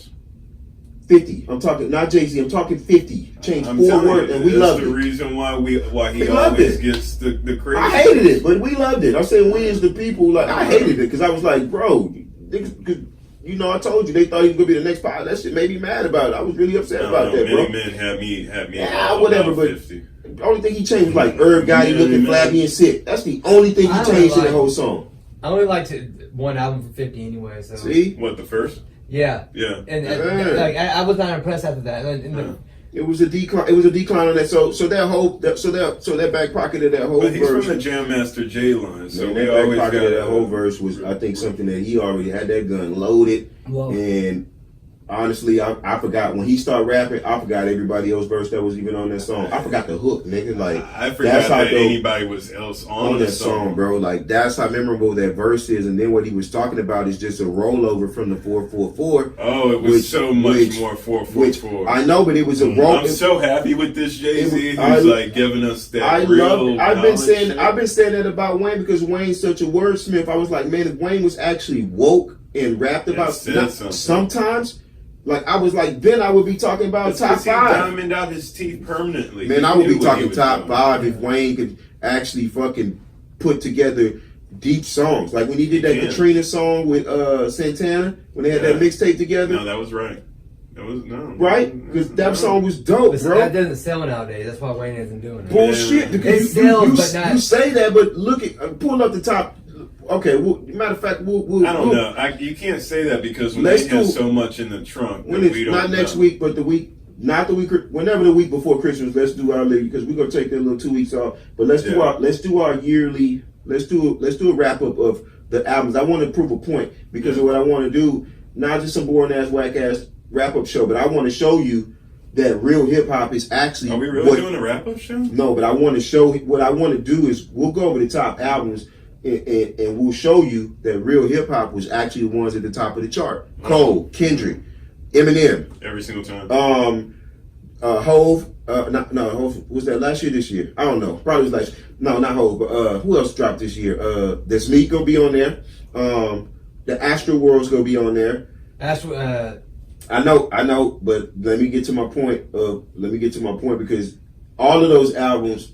Speaker 1: 50. I'm talking not Jay-Z. I'm talking 50. Changed 4 words, and we loved it.
Speaker 2: That's the reason why he always gets the credit.
Speaker 1: I hated it, but we loved it. I'm saying we as the people, like I hated it because I was like, bro, you know, I told you they thought he was gonna be the next pilot. That shit made me mad about it. I was really upset about that, bro.
Speaker 2: Many men had me.
Speaker 1: Yeah, whatever. But 50. The only thing he changed was like Herb Gotti looking flabby and sick. That's the only thing he changed in the whole song.
Speaker 3: I only liked one album for 50 anyway. So
Speaker 1: see
Speaker 2: what, the first?
Speaker 3: Yeah.
Speaker 2: And
Speaker 3: like I was not impressed after that.
Speaker 1: It was a decline. It was a decline on that. So that back pocket of that whole
Speaker 2: but he's
Speaker 1: verse.
Speaker 2: From the Jam Master J line, so
Speaker 1: man, that back pocket of that whole verse was, I think, something that he already had that gun loaded. Whoa. And honestly, I forgot when he started rapping. I forgot everybody else's verse that was even on that song. I forgot the hook, nigga. Like
Speaker 2: I forgot that anybody was else on
Speaker 1: that song, bro. Like that's how memorable that verse is. And then what he was talking about is just a rollover from the 444.
Speaker 2: Oh, it was so much more 444.
Speaker 1: I know, but it was a roll.
Speaker 2: I'm so happy with this Jay-Z who's like giving us that. I've
Speaker 1: been saying that about Wayne because Wayne's such a wordsmith. I was like, man, if Wayne was actually woke and rapped about sometimes. Like I was like, then I would be talking about top 5.
Speaker 2: He diamond out his teeth permanently.
Speaker 1: Man, I would be talking top 5 if Wayne could actually fucking put together deep songs. Like when he did that Katrina song with Santana, when they had that mixtape together.
Speaker 2: No, that was right. That was
Speaker 1: right because that song was dope, bro.
Speaker 3: That doesn't sell nowadays. That's why Wayne isn't doing it.
Speaker 1: Bullshit.
Speaker 3: It sells, but not.
Speaker 1: You say that, but look at pulling up the top. Okay, matter of fact,
Speaker 2: I don't know. You can't say that because when they have so much in the trunk,
Speaker 1: when it's not next week, but whenever the week before Christmas, let's do our league because we're gonna take that little 2 weeks off. But let's do our yearly. Let's do a wrap up of the albums. I want to prove a point because of what I want to do. Not just some boring ass whack ass wrap up show, but I want to show you that real hip hop is actually.
Speaker 2: Are we really doing a wrap up show?
Speaker 1: No, but I want to show what I want to do is we'll go over the top albums. And we'll show you that real hip hop was actually the ones at the top of the chart. Cole, Kendrick, Eminem,
Speaker 2: every single time.
Speaker 1: Hove. Hove was that last year? This year? I don't know. Probably was last year. No, not Hove. But who else dropped this year? There's Meek gonna be on there. The Astro World's gonna be on there. I know. But let me get to my point. Because all of those albums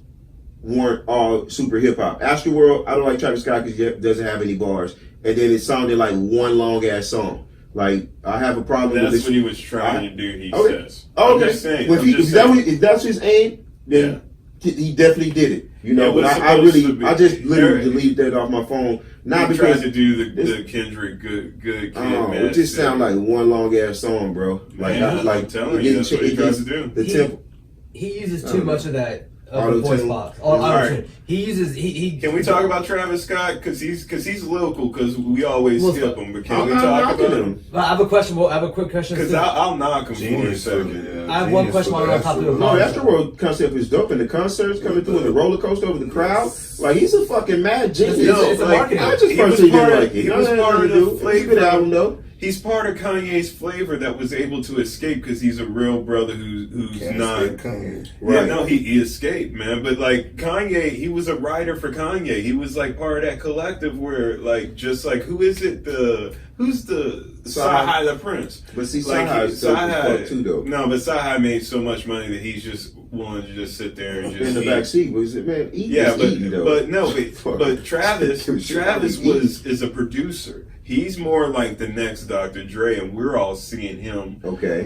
Speaker 1: weren't all super hip hop. Astroworld, I don't like Travis Scott because he doesn't have any bars, and then it sounded like one long ass song. Like I have a problem with this.
Speaker 2: That's what he was trying to do. He says.
Speaker 1: Okay.
Speaker 2: I'm just saying.
Speaker 1: If that's his aim, then he definitely did it. You know, but I just literally deleted that off my phone. Not
Speaker 2: he
Speaker 1: because
Speaker 2: tried to do the Kendrick good kid.
Speaker 1: It just sound like one long ass song, bro.
Speaker 2: I'm telling you, that's what he tries to do.
Speaker 1: The tempo.
Speaker 3: He uses too much of that.
Speaker 1: Voice
Speaker 3: box. He uses.
Speaker 2: Can we talk about Travis Scott? Because he's local. Because we always skip him. But can we talk about him?
Speaker 3: I have a question. I have a quick question.
Speaker 2: Because I'll knock him for a second.
Speaker 3: I have one question while we're on top of the
Speaker 1: No, the Astroworld concept is dope, and the concerts coming through and the roller coaster over the crowd. Like he's a fucking mad genius.
Speaker 3: It's a marketing.
Speaker 1: I just personally didn't like it.
Speaker 2: He was part of the flavor.
Speaker 1: It's a good album though.
Speaker 2: he's part of Kanye's flavor that was able to escape because he's a real brother who's not.
Speaker 4: Kanye.
Speaker 2: Right. Yeah, no, he escaped, man. But like Kanye, he was a writer for Kanye. He was like part of that collective where, like, just like who's the Sci-Hi the Prince?
Speaker 1: But see,
Speaker 2: like,
Speaker 1: Sci-Hi too, though.
Speaker 2: No, but Sci-Hi made so much money that he's just willing to just sit there and just
Speaker 1: in the back seat. But man,
Speaker 2: but Travis is a producer. He's more like the next Dr. Dre, and we're all seeing him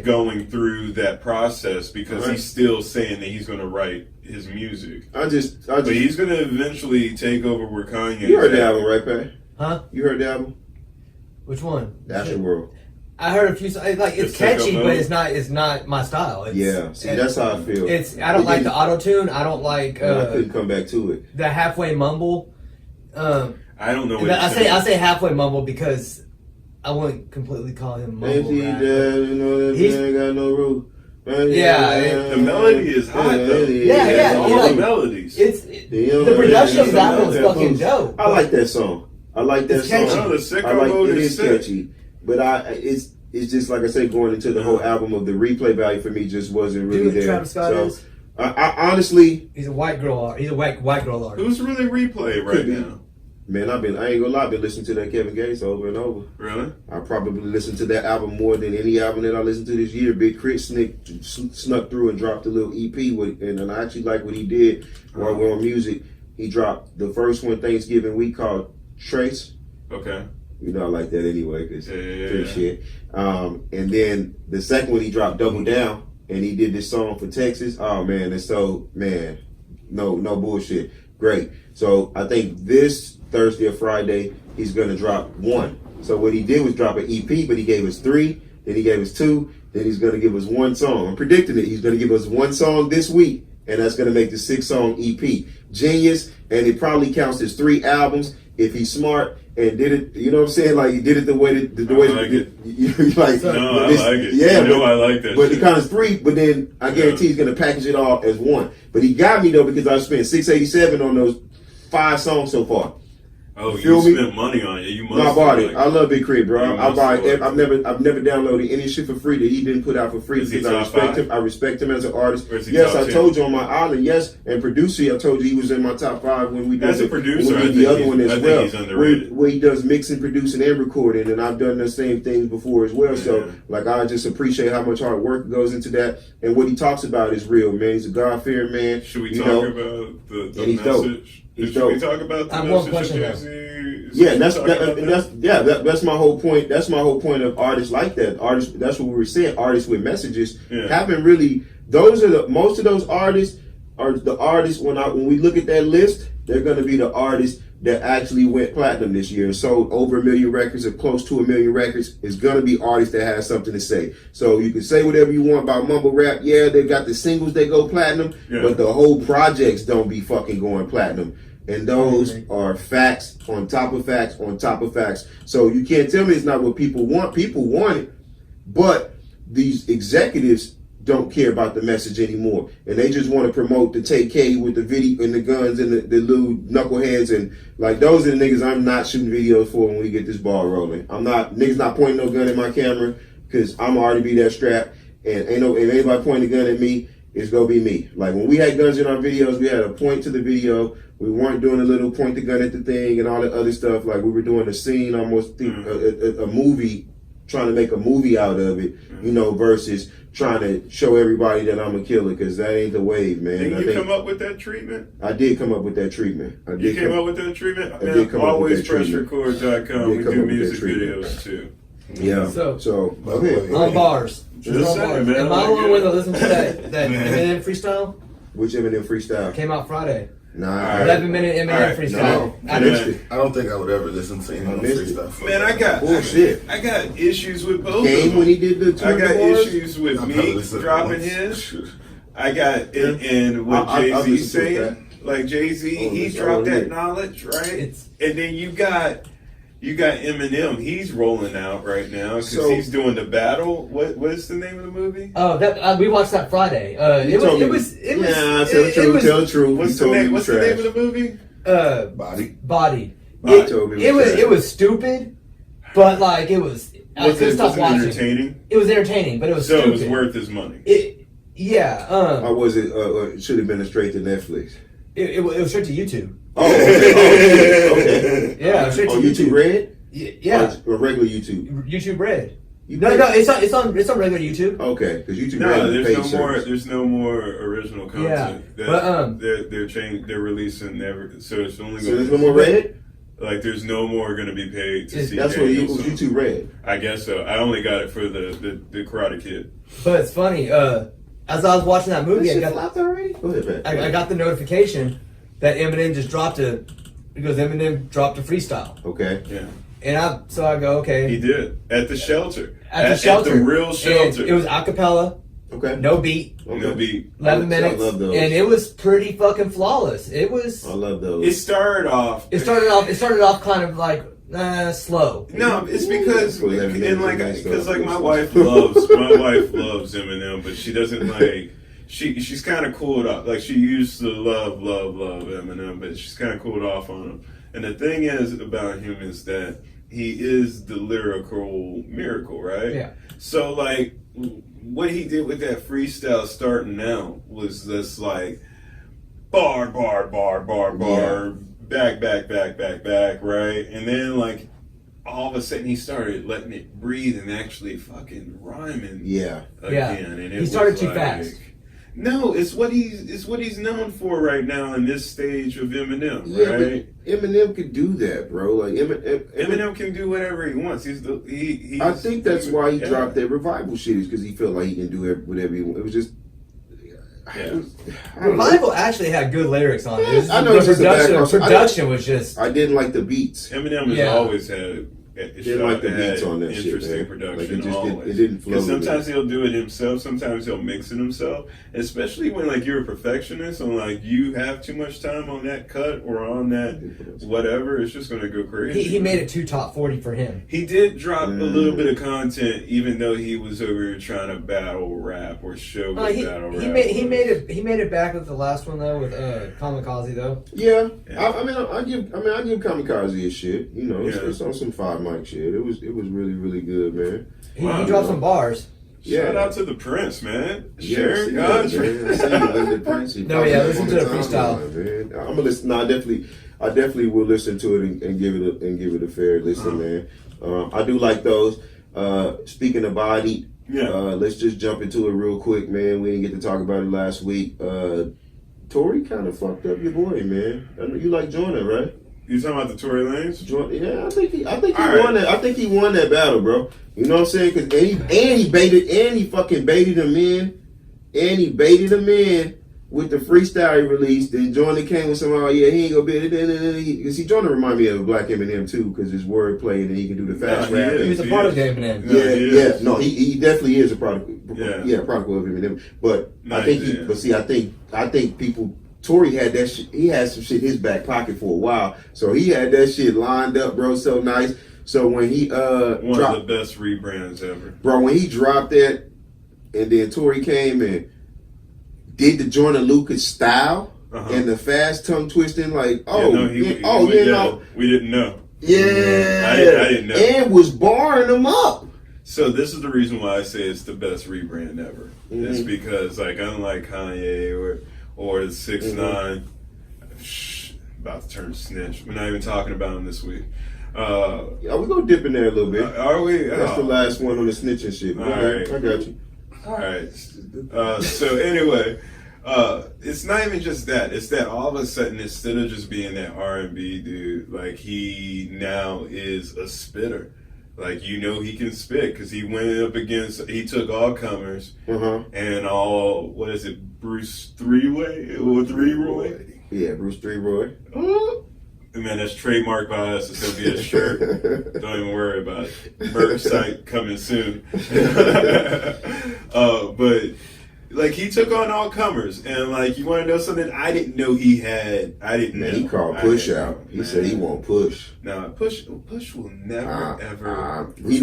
Speaker 2: going through that process because he's still saying that he's going to write his music. But he's going to eventually take over where Kanye.
Speaker 1: You heard the album, right, Pat?
Speaker 3: Huh?
Speaker 1: You heard the album?
Speaker 3: Which one?
Speaker 1: After World.
Speaker 3: I heard a few. Like it's catchy, but it's not my style.
Speaker 1: See, that's how I feel.
Speaker 3: I don't like the auto tune. I don't like.
Speaker 1: I couldn't come back to it.
Speaker 3: The halfway mumble.
Speaker 2: I don't know.
Speaker 3: I say halfway mumble because I wouldn't completely call him mumble rap.
Speaker 1: He's got no roof.
Speaker 2: The melody is hot though.
Speaker 3: Yeah.
Speaker 2: All the melodies.
Speaker 3: The production of that album is fucking dope.
Speaker 1: I like that song.
Speaker 3: It's catchy.
Speaker 2: No, the sicko mode is
Speaker 1: catchy. But it's just like I say, going into the whole album of the replay value for me just wasn't really there.
Speaker 3: Travis Scott is?
Speaker 1: I honestly,
Speaker 3: he's a white girl. He's a white girl artist.
Speaker 2: Who's really replay right now?
Speaker 1: Man, I ain't gonna lie, I've been listening to that Kevin Gates over and over.
Speaker 2: Really?
Speaker 1: I probably listened to that album more than any album that I listened to this year. Big Crit snuck through and dropped a little EP and I actually like what he did while we're on music. He dropped the first one Thanksgiving week called Trace.
Speaker 2: Okay.
Speaker 1: You know I like that anyway because shit. And then the second one he dropped Double Down and he did this song for Texas. Oh man, it's so no bullshit. Great. So I think this Thursday or Friday he's gonna drop one. So what he did was drop an EP, but he gave us 3, then he gave us 2, then he's gonna give us one song. I'm predicting it. He's gonna give us one song this week, and that's gonna make the 6-song EP. Genius, and it probably counts as 3 albums if he's smart and did it. You know what I'm saying? Like he did it the way that the way.
Speaker 2: I like it.
Speaker 1: I
Speaker 2: like it.
Speaker 1: Yeah,
Speaker 2: I like that.
Speaker 1: But it counts 3. But then I guarantee he's gonna package it all as one. But he got me though because I spent $687 on those 5 songs so far.
Speaker 2: Oh, you spent money on it. You must.
Speaker 1: No, I bought it. I love Big Crit, bro.
Speaker 2: I've
Speaker 1: never downloaded any shit for free that he didn't put out for free because I respect him. I respect him as an artist. Yes, I told you on my island. Yes, and producer, I told you he was in my top 5 when we did
Speaker 2: as a producer.
Speaker 1: I the other one as well.
Speaker 2: He's underrated.
Speaker 1: Where he does mixing, producing, and recording, and I've done the same things before as well. So, like, I just appreciate how much hard work goes into that, and what he talks about is real, man. He's a God-fearing man.
Speaker 2: Should we talk about the message? Should we talk about the message?
Speaker 1: Yeah, that's my whole point. That's my whole point of artists like that. Artists, that's what we were saying. Artists with messages haven't really. Most of those artists are the artists. When we look at that list, they're going to be the artists that actually went platinum this year and sold over 1 million records or close to 1 million records. Is going to be artists that have something to say. So you can say whatever you want about mumble rap. Yeah, they've got the singles that go platinum, but the whole projects don't be fucking going platinum. And those are facts on top of facts on top of facts. So you can't tell me it's not what people want. People want it, but these executives don't care about the message anymore, and they just want to promote the take K with the video and the guns and the little knuckleheads, and like those are the niggas I'm not shooting videos for when we get this ball rolling. Niggas not pointing no gun at my camera because I'm already be that strapped, and if anybody pointing a gun at me, it's gonna be me. Like when we had guns in our videos, we had a point to the video. We weren't doing a little point the gun at the thing and all that other stuff. Like we were doing a scene, almost a movie, trying to make a movie out of it, versus trying to show everybody that I'm a killer, because that ain't the wave, man.
Speaker 2: Did you come up with that treatment?
Speaker 1: I did come up with that treatment.
Speaker 2: You came up with that treatment? Always PressRecord.com. We do music videos too.
Speaker 1: Yeah. So okay.
Speaker 3: On bars.
Speaker 2: Just saying, man.
Speaker 3: Am I the only one that listened to that Eminem freestyle?
Speaker 1: Which Eminem freestyle?
Speaker 3: Came out Friday.
Speaker 1: Nah.
Speaker 3: 11-minute Eminem freestyle.
Speaker 1: No.
Speaker 4: I don't think I would ever listen to Eminem freestyle.
Speaker 2: Man, I got
Speaker 1: bullshit.
Speaker 2: I got issues with both.
Speaker 1: Game when he did the
Speaker 2: I got issues with me dropping his. I got and what Jay-Z saying. Like Jay-Z, he dropped that knowledge, right? And then you got Eminem. He's rolling out right now because he's doing the battle. What's the name of the movie?
Speaker 3: Oh, that we watched that Friday. Tell
Speaker 1: the truth.
Speaker 2: What's the name of the movie?
Speaker 4: Body.
Speaker 3: It was stupid, but like it I couldn't stop watching.
Speaker 2: Entertaining?
Speaker 3: It was entertaining, but it was stupid.
Speaker 2: So it was worth his money.
Speaker 1: Or was it? Should have been a straight to Netflix.
Speaker 3: It was straight to YouTube.
Speaker 1: Oh, okay.
Speaker 3: Yeah, straight to
Speaker 1: YouTube Red.
Speaker 3: Yeah,
Speaker 1: or regular YouTube.
Speaker 3: YouTube Red. No, it's on regular YouTube.
Speaker 1: Okay, because YouTube Red.
Speaker 2: There's no more original content.
Speaker 3: Yeah, but
Speaker 2: they're releasing so it's only.
Speaker 1: So there's no more Red.
Speaker 2: Like there's no more going to be paid to see.
Speaker 1: That's what equals YouTube Red.
Speaker 2: I guess so. I only got it for the Karate Kid.
Speaker 3: But it's funny. As I was watching that movie, I got the notification that Eminem just dropped Eminem dropped a freestyle.
Speaker 1: Okay.
Speaker 2: Yeah.
Speaker 3: And I go, okay.
Speaker 2: He did at the shelter.
Speaker 3: At the
Speaker 2: real shelter.
Speaker 3: And it was a cappella.
Speaker 1: Okay.
Speaker 3: No beat.
Speaker 1: Okay.
Speaker 2: No beat.
Speaker 3: 11 minutes.
Speaker 1: I love those.
Speaker 3: And it was pretty fucking flawless. It was.
Speaker 1: I love those.
Speaker 2: It started off
Speaker 3: kind of like slow.
Speaker 2: No, it's because my wife loves Eminem, but she doesn't like. She's kind of cooled off. Like she used to love Eminem, but she's kind of cooled off on him. And the thing is about him is that he is the lyrical miracle, right?
Speaker 3: Yeah.
Speaker 2: So like what he did with that freestyle starting out was this like bar, back, right? And then like all of a sudden he started letting it breathe and actually fucking rhyming.
Speaker 1: Yeah.
Speaker 2: Again. And
Speaker 3: he started too fast.
Speaker 2: No, it's what he's known for right now in this stage of Eminem, right?
Speaker 1: Eminem could do that, bro. Like
Speaker 2: Eminem can do whatever he wants.
Speaker 1: I think that's why he dropped that revival shit, is because he felt like he can do whatever he wants. It was just.
Speaker 2: Yeah.
Speaker 3: Revival actually had good lyrics on it.
Speaker 1: I know
Speaker 3: The production was just.
Speaker 1: I didn't like the beats.
Speaker 2: Eminem has always had.
Speaker 1: Didn't like the beats on that
Speaker 2: interesting
Speaker 1: shit,
Speaker 2: production.
Speaker 1: Like it
Speaker 2: always.
Speaker 1: didn't flow.
Speaker 2: Sometimes he'll do it himself. Sometimes he'll mix it himself. Especially when like you're a perfectionist and like you have too much time on that cut or on that whatever, it's just gonna go crazy.
Speaker 3: He made it too top 40 for him.
Speaker 2: He did drop a little bit of content, even though he was over here trying to battle rap or show battle rap.
Speaker 3: He made it back with the last one though with Kamikaze though.
Speaker 1: Yeah. I give Kamikaze his shit. You know, it's on some 5 mic shit. It was really, really good, man.
Speaker 3: He dropped some bars.
Speaker 2: Shout out to the Prince, man.
Speaker 1: Sharon Godfrey.
Speaker 3: No, listen to the freestyle.
Speaker 1: I'm gonna listen. No, I definitely will listen to it and give it a fair listen, man. I do like those. Speaking of body, let's just jump into it real quick, man. We didn't get to talk about it last week. Tory kind of fucked up your boy, man. I know you like Jonah, right?
Speaker 2: You talking about the Tory Lanez?
Speaker 1: Yeah, I think he won that. I think he won that battle, bro. You know what I'm saying? Because he fucking baited him in, with the freestyle he released. Then Jonah came with some, he ain't gonna be it. See, Jonah remind me of a Black Eminem too, because his wordplay and he can do the fast rap.
Speaker 3: He was a product of Eminem.
Speaker 1: Yeah. No, he definitely is a product. Yeah, product of Eminem. But I think people. Tory had that shit. He had some shit in his back pocket for a while, so he had that shit lined up, bro. So nice. So when he
Speaker 2: one of the best rebrands ever,
Speaker 1: bro. When he dropped that, and then Tory came and did the Jordan Lucas style and the fast tongue twisting, like we didn't know. Yeah,
Speaker 2: I didn't know,
Speaker 1: and was barring them up.
Speaker 2: So this is the reason why I say it's the best rebrand ever. It's because like unlike Kanye or the 6ix9ine, about to turn snitch. We're not even talking about him this week.
Speaker 1: Yeah, we gonna dip in there a little bit.
Speaker 2: Are we?
Speaker 1: That's the last one on the snitching shit.
Speaker 2: All right,
Speaker 1: I got you.
Speaker 2: All right. So anyway, it's not even just that. It's that all of a sudden, instead of just being that R&B dude, like he now is a spitter. Like, you know, he can spit because he went up against, he took all comers and all, what is it, Bruce Thrree-roy or Thrree-roy?
Speaker 1: Yeah, Bruce Thrree-roy.
Speaker 2: Man, that's trademarked by us. It's going to be a shirt. Don't even worry about it. Merch site coming soon. But, like, he took on all comers. And, like, you want to know something? I didn't know he had. I didn't know.
Speaker 1: He called Push out. He said he won't push.
Speaker 2: No, Push will never, ever.
Speaker 1: Push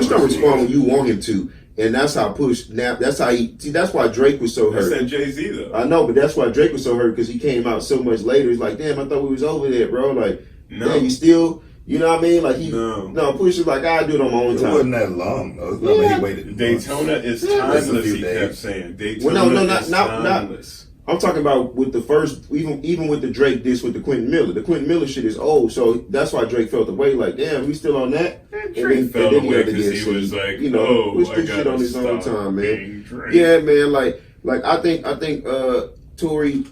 Speaker 1: don't respond when you want him to. And that's how Push, that's how he, see, that's why Drake was so hurt.
Speaker 2: That's that Jay-Z, though.
Speaker 1: I know, but that's why Drake was so hurt, because he came out so much later. He's like, damn, I thought we was over there, bro. Like, man, you still You know what I mean? Like Pusha's like, I do it on my own
Speaker 4: It
Speaker 1: time.
Speaker 4: wasn't that long though. It's not like he waited.
Speaker 2: Daytona is timeless. He kept saying Daytona is timeless.
Speaker 1: I'm talking about with the first, even with the Drake diss with the Quentin Miller. The Quentin Miller shit is old, so that's why Drake felt the way. Like, damn, we still on that.
Speaker 2: Drake felt the way because he was like,
Speaker 1: push this shit on his own time, man. Yeah, man. Like I think Tory.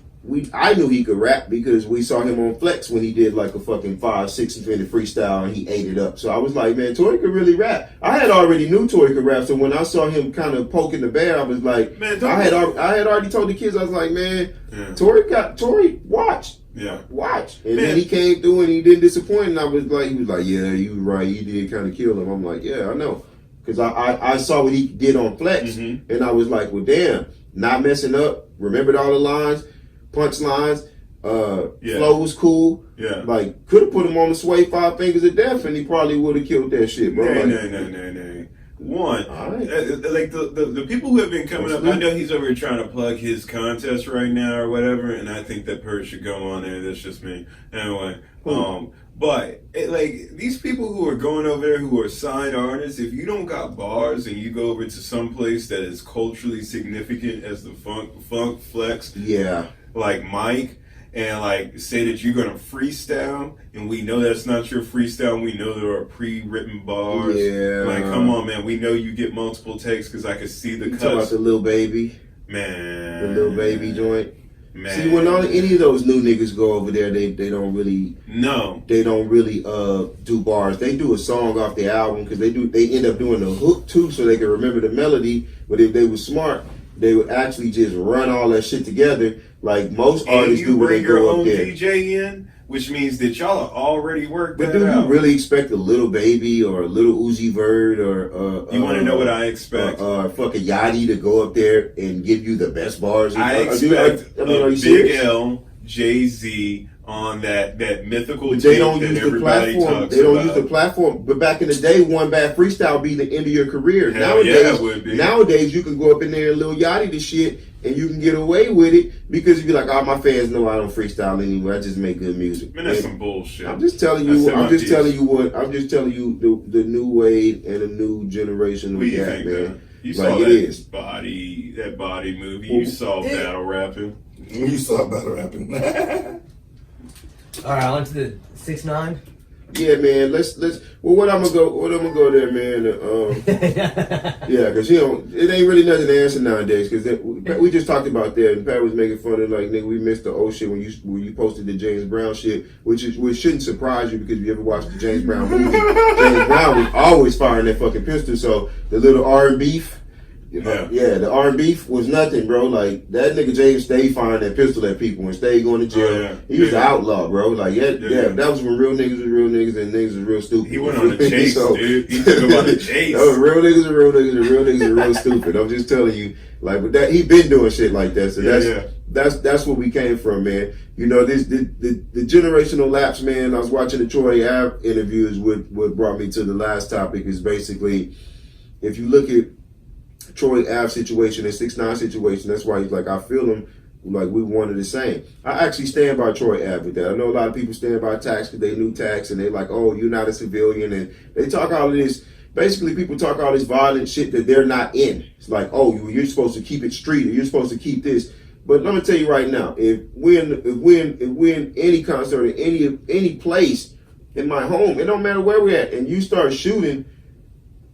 Speaker 1: I knew he could rap because we saw him on Flex when he did like a fucking 5-6 minute freestyle and he ate it up. So I was like, man, Tory could really rap. I had already knew Tory could rap, so when I saw him kind of poking the bear, I was like, man, I had already told the kids, I was like, man, Tory watch.
Speaker 2: Yeah.
Speaker 1: Watch. And then he came through and he didn't disappoint, and he was like, yeah, you right, you did kind of kill him. I'm like, yeah, I know. Because I saw what he did on Flex, and I was like, well, damn, not messing up, remembered all the lines, punchlines, flow was cool. Yeah. Like, could have put him on the sway 5 Fingers of Death and he probably would have killed that shit, bro.
Speaker 2: No. One, like the people who have been coming up, I know he's over here trying to plug his contest right now or whatever, and I think that Pert should go on there. That's just me. Anyway, but these people who are going over there who are signed artists, if you don't got bars and you go over to some place that is culturally significant as the funk flex, like Mike, and like say that you're gonna freestyle, and we know that's not your freestyle, and we know there are pre-written bars. Yeah, like come on, man, we know you get multiple takes because I can see the cuts.
Speaker 1: Talk about the Lil Baby,
Speaker 2: man,
Speaker 1: the Lil Baby joint. Man. See, when any of those new niggas go over there, they don't really do bars. They do a song off the album because they end up doing the hook too, so they can remember the melody. But if they were smart, they would actually just run all that shit together. Like most artists do when they go up there.
Speaker 2: And you bring your own DJ in, which means that y'all are already worked that out. But do you
Speaker 1: really expect a Little Baby or a Little Uzi Vert or
Speaker 2: you want to know what I expect?
Speaker 1: Fucking Yachty to go up there and give you the best bars?
Speaker 2: I expect Big L, Jay-Z on that mythical.
Speaker 1: They don't use the platform. They don't use the platform. But back in the day, one bad freestyle would be the end of your career. Nowadays, you can go up in there and Lil Yachty the shit, and you can get away with it because you be like, oh, my fans know I don't freestyle anyway. I just make good music.
Speaker 2: Man, that's some bullshit.
Speaker 1: I'm just telling you. I'm just telling you the new wave and the new generation we got, man.
Speaker 2: Man? You saw that body movie. You saw battle rapping.
Speaker 4: You saw battle rapping.
Speaker 3: All right, on to the 6ix9ine.
Speaker 1: Yeah, man. Let's. Well, what I'm gonna go there, man. Yeah, because it ain't really nothing to answer nowadays. Because we just talked about that, and Pat was making fun of like, nigga, we missed the old shit when you posted the James Brown shit, which shouldn't surprise you because if you ever watched the James Brown movie, James Brown was always firing that fucking pistol. So the little R&B. The R&B was nothing, bro. Like, that nigga James stayed firing that pistol at people and stayed going to jail. He was an outlaw, bro. Like, that was when real niggas was real niggas and niggas was real stupid.
Speaker 2: He went on the chase, dude. He took him on the chase.
Speaker 1: Real niggas are real niggas and real niggas are real stupid. I'm just telling you. Like, but he been doing shit like that. So that's where we came from, man. You know, the generational lapse, man. I was watching the Troy Ave interviews. What brought me to the last topic is basically, if you look at Troy Ave situation and 6ix9ine situation, that's why he's like, I feel him, like we wanted the same. I actually stand by Troy Ave with that. I know a lot of people stand by tax because they knew tax and they like, oh, you're not a civilian, and they talk all of this. Basically, people talk all this violent shit that they're not in. It's like, oh, you're supposed to keep it street, or you're supposed to keep this. But let me tell you right now, if we're in any concert in any place in my home, it don't matter where we're at, and you start shooting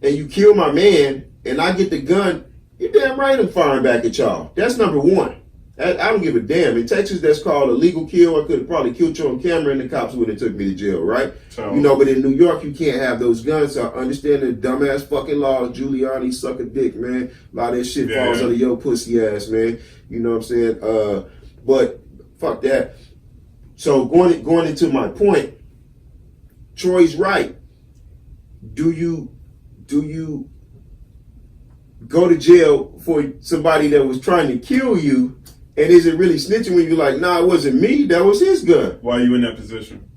Speaker 1: and you kill my man, and I get the gun, you're damn right I'm firing back at y'all. That's number one. I don't give a damn. In Texas, that's called a legal kill. I could have probably killed you on camera and the cops wouldn't have took me to jail, right? So, but in New York, you can't have those guns. So I understand the dumbass fucking laws. Giuliani suck a dick, man. A lot of that shit falls under your pussy ass, man. You know what I'm saying? But fuck that. So going into my point, Troy's right. Do you go to jail for somebody that was trying to kill you, and is it really snitching when you're like, nah, it wasn't me, that was his gun?
Speaker 2: Why are you in that position?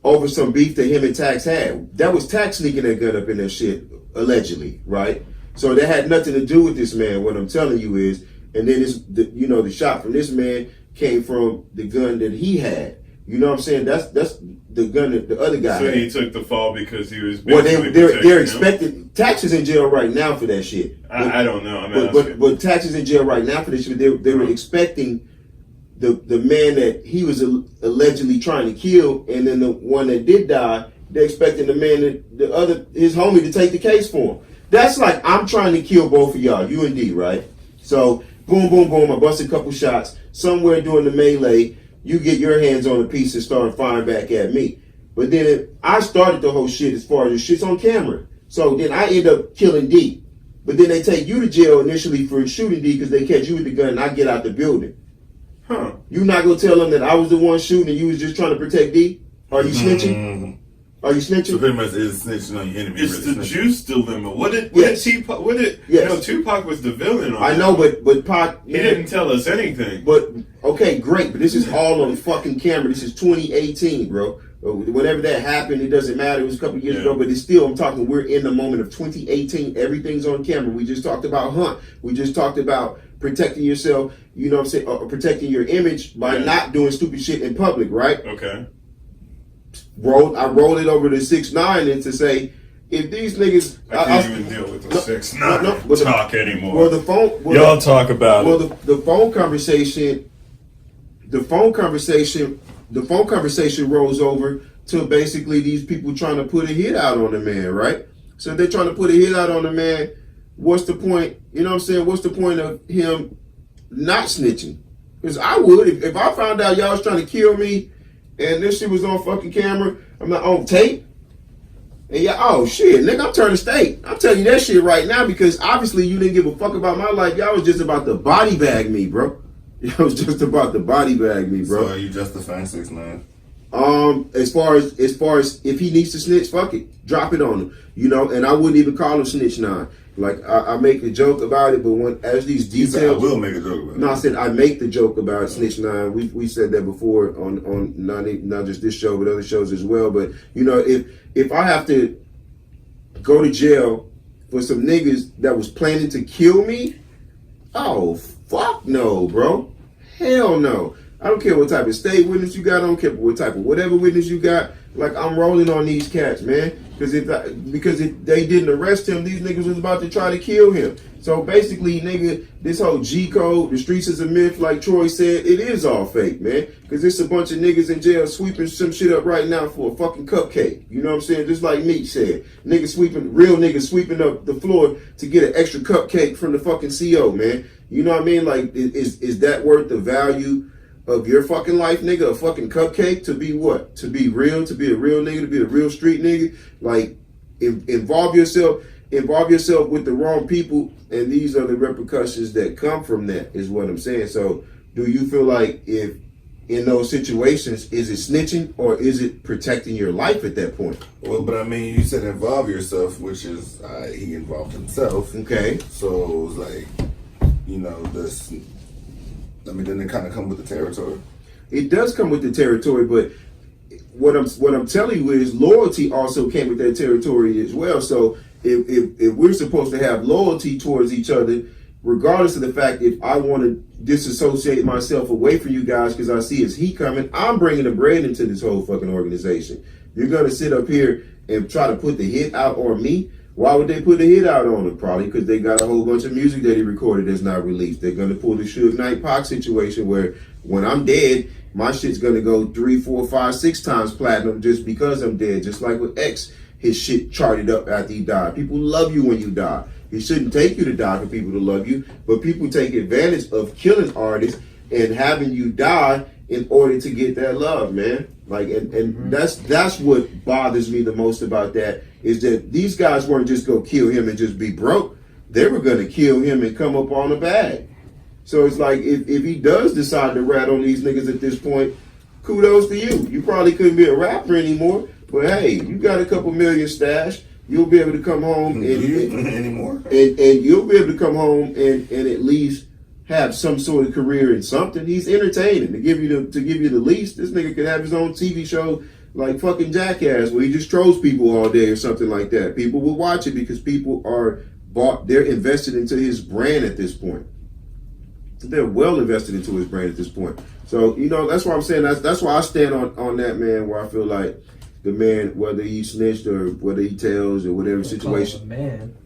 Speaker 1: Over some beef that him and Tax had. That was Tax sneaking that gun up in that shit, allegedly, right? So that had nothing to do with this man. What I'm telling you is, and then the shot from this man came from the gun that he had. You know what I'm saying? That's the gun that the other guy
Speaker 2: So
Speaker 1: had.
Speaker 2: he took the fall because he was
Speaker 1: Well,
Speaker 2: basically
Speaker 1: they're
Speaker 2: protecting him?
Speaker 1: expecting taxes in jail right now for that shit.
Speaker 2: I don't know. I'm asking.
Speaker 1: But taxes in jail right now for this shit. They were expecting the man that he was allegedly trying to kill, and then the one that did die. They're expecting the man that his homie to take the case for him. That's like I'm trying to kill both of y'all, you and D, right? So boom, boom, boom. I bust a couple shots somewhere during the melee. You get your hands on a piece and start firing back at me. But then I started the whole shit as far as the shit's on camera. So then I end up killing D. But then they take you to jail initially for shooting D because they catch you with the gun and I get out the building.
Speaker 2: Huh.
Speaker 1: You not going to tell them that I was the one shooting and you was just trying to protect D? Are you snitching?
Speaker 4: Mm-hmm.
Speaker 1: Are you snitching?
Speaker 4: So pretty much is snitching on your enemy.
Speaker 2: It's
Speaker 4: really
Speaker 2: the
Speaker 4: snitching.
Speaker 2: juice dilemma. What did
Speaker 1: Yes.
Speaker 2: Tupac?
Speaker 1: Yes.
Speaker 2: You know, Tupac was the villain. On
Speaker 1: I know, but Pac...
Speaker 2: he didn't tell us anything.
Speaker 1: But, okay, great. But this is all on the fucking camera. This is 2018, bro. Whenever that happened, it doesn't matter. It was a couple years ago, but it's still, I'm talking, we're in the moment of 2018. Everything's on camera. We just talked about Hunt. We just talked about protecting yourself, you know what I'm saying, or protecting your image by not doing stupid shit in public, right?
Speaker 2: Okay.
Speaker 1: I rolled it over to 6ix9ine and to say, if these niggas...
Speaker 2: I can't even deal with the 6ix9ine talk anymore.
Speaker 1: Well, the phone...
Speaker 2: Y'all talk about
Speaker 1: well,
Speaker 2: it.
Speaker 1: the phone conversation... The phone conversation rolls over to basically these people trying to put a hit out on the man, right? So if they're trying to put a hit out on the man, what's the point? You know what I'm saying? What's the point of him not snitching? Because I would. If I found out y'all was trying to kill me and this shit was on fucking camera, I'm not on tape. And yeah, oh shit, nigga, I'm turning state. I'm telling you that shit right now because obviously you didn't give a fuck about my life. Y'all was just about to body bag me, bro. Y'all was just about to body bag me, bro.
Speaker 4: So are you justifying 6ix9ine?
Speaker 1: As far as if he needs to snitch, fuck it, drop it on him, you know. And I wouldn't even call him Snitch 9. Like I make a joke about it, but as these details,
Speaker 4: I will make a joke about it.
Speaker 1: No, I said I make the joke about Snitch 9. We said that before on not just this show but other shows as well. But you know, if I have to go to jail for some niggas that was planning to kill me, oh fuck no, bro, hell no. I don't care what type of state witness you got. I don't care what type of whatever witness you got. Like, I'm rolling on these cats, man. Because if they didn't arrest him, these niggas was about to try to kill him. So basically, nigga, this whole G code, the streets is a myth, like Troy said, it is all fake, man. Because there's a bunch of niggas in jail sweeping some shit up right now for a fucking cupcake. You know what I'm saying? Just like Meek said. Real niggas sweeping up the floor to get an extra cupcake from the fucking CO, man. You know what I mean? Like, is that worth the value of your fucking life, nigga? A fucking cupcake to be what? To be real, to be a real nigga, to be a real street nigga? Like, involve yourself with the wrong people, and these are the repercussions that come from that, is what I'm saying. So, do you feel like if in those situations, is it snitching or is it protecting your life at that point?
Speaker 4: Well, but I mean, you said involve yourself, which is he involved himself.
Speaker 1: Okay.
Speaker 4: So it was like, you know, this. I mean, then it kind of come with the territory.
Speaker 1: It does come with the territory, but what I'm telling you is loyalty also came with that territory as well. So if we're supposed to have loyalty towards each other, regardless of the fact if I want to disassociate myself away from you guys because I see it's heat coming, I'm bringing the bread into this whole fucking organization. You're going to sit up here and try to put the hit out on me. Why would they put a hit out on him? Probably because they got a whole bunch of music that he recorded that's not released. They're going to pull the Suge Knight Pac situation where when I'm dead, my shit's going to go 3, 4, 5, 6 times platinum just because I'm dead. Just like with X, his shit charted up after he died. People love you when you die. It shouldn't take you to die for people to love you, but people take advantage of killing artists and having you die in order to get that love, man. Like, and that's what bothers me the most about that, is that these guys weren't just gonna kill him and just be broke. They were gonna kill him and come up on a bag. So it's like, if he does decide to rat on these niggas at this point, kudos to you. You probably couldn't be a rapper anymore, but hey, you got a couple million stashed. You'll be able to come home
Speaker 4: anymore,
Speaker 1: and you'll be able to come home and at least have some sort of career in something. He's entertaining. To give you the least, this nigga could have his own TV show like fucking Jackass, where he just trolls people all day or something like that. People will watch it because people are bought. They're invested into his brand at this point. They're well invested into his brand at this point. So that's why I'm saying that's why I stand on that, man. Where I feel like the man, whether he snitched or whether he tells or whatever situation,
Speaker 3: man.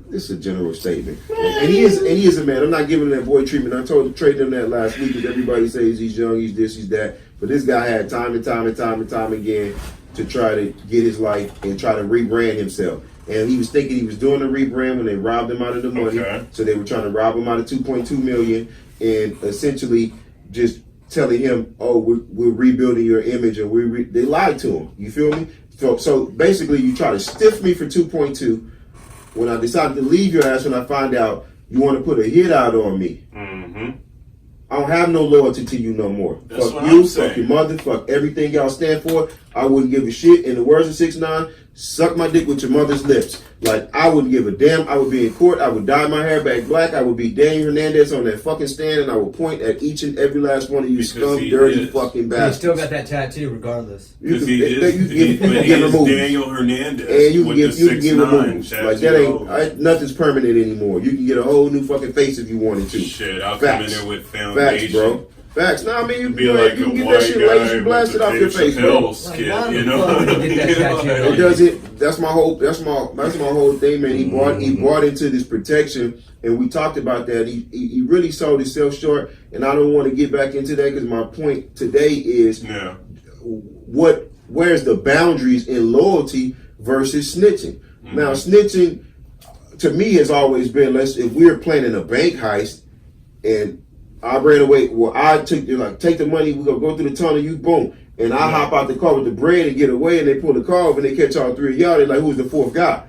Speaker 1: This is a general statement, and he is a man. I'm not giving that boy treatment. I told Trey them that last week because everybody says he's young, he's this, he's that, but this guy had time and time again to try to get his life and try to rebrand himself. And he was thinking he was doing a rebrand when they robbed him out of the money.
Speaker 2: Okay.
Speaker 1: So they were trying to rob him out of $2.2 million and essentially just telling him, "Oh, we're rebuilding your image," and they lied to him. You feel me? So basically, you try to stiff me for 2.2. When I decided to leave your ass, when I find out you want to put a hit out on me, I don't have no loyalty to you no more.
Speaker 2: That's
Speaker 1: fuck
Speaker 2: what
Speaker 1: you,
Speaker 2: I'm saying.
Speaker 1: fuck your mother, fuck everything y'all stand for. I wouldn't give a shit. In the words of 6ix9ine, suck my dick with your mother's lips. Like, I wouldn't give a damn. I would be in court. I would dye my hair back black. I would be Daniel Hernandez on that fucking stand, and I would point at each and every last one of you scum, dirty fucking bastards.
Speaker 3: He still got that tattoo, regardless.
Speaker 2: Because he is Daniel Hernandez.
Speaker 1: And you can get
Speaker 2: removed.
Speaker 1: Like, that ain't nothing's permanent anymore. You can get a whole new fucking face if you wanted to.
Speaker 2: Shit, I'll come in there with foundation.
Speaker 1: Facts, bro. Facts. No, I mean, you can get that shit laser blasted off your face, bro. It doesn't. That's my whole thing, man. He brought into this protection, and we talked about that. He really sold himself short, and I don't want to get back into that because my point today is where's the boundaries in loyalty versus snitching. Now, snitching to me has always been, if we're planning a bank heist and I ran away. Well, I took take the money. We gonna go through the tunnel. You boom, and I hop out the car with the bread and get away. And they pull the car over and they catch all three of y'all. They're like, "Who's the fourth guy?"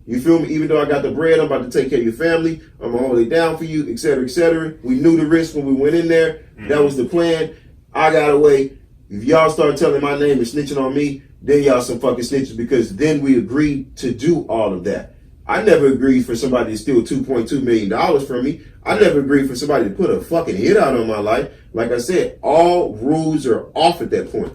Speaker 1: You feel me? Even though I got the bread, I'm about to take care of your family. I'm gonna hold it down for you, etc., etc. We knew the risk when we went in there. That was the plan. I got away. If y'all start telling my name and snitching on me, then y'all some fucking snitches because then we agreed to do all of that. I never agreed for somebody to steal $2.2 million from me. I never agreed for somebody to put a fucking hit out on my life. Like I said, all rules are off at that point.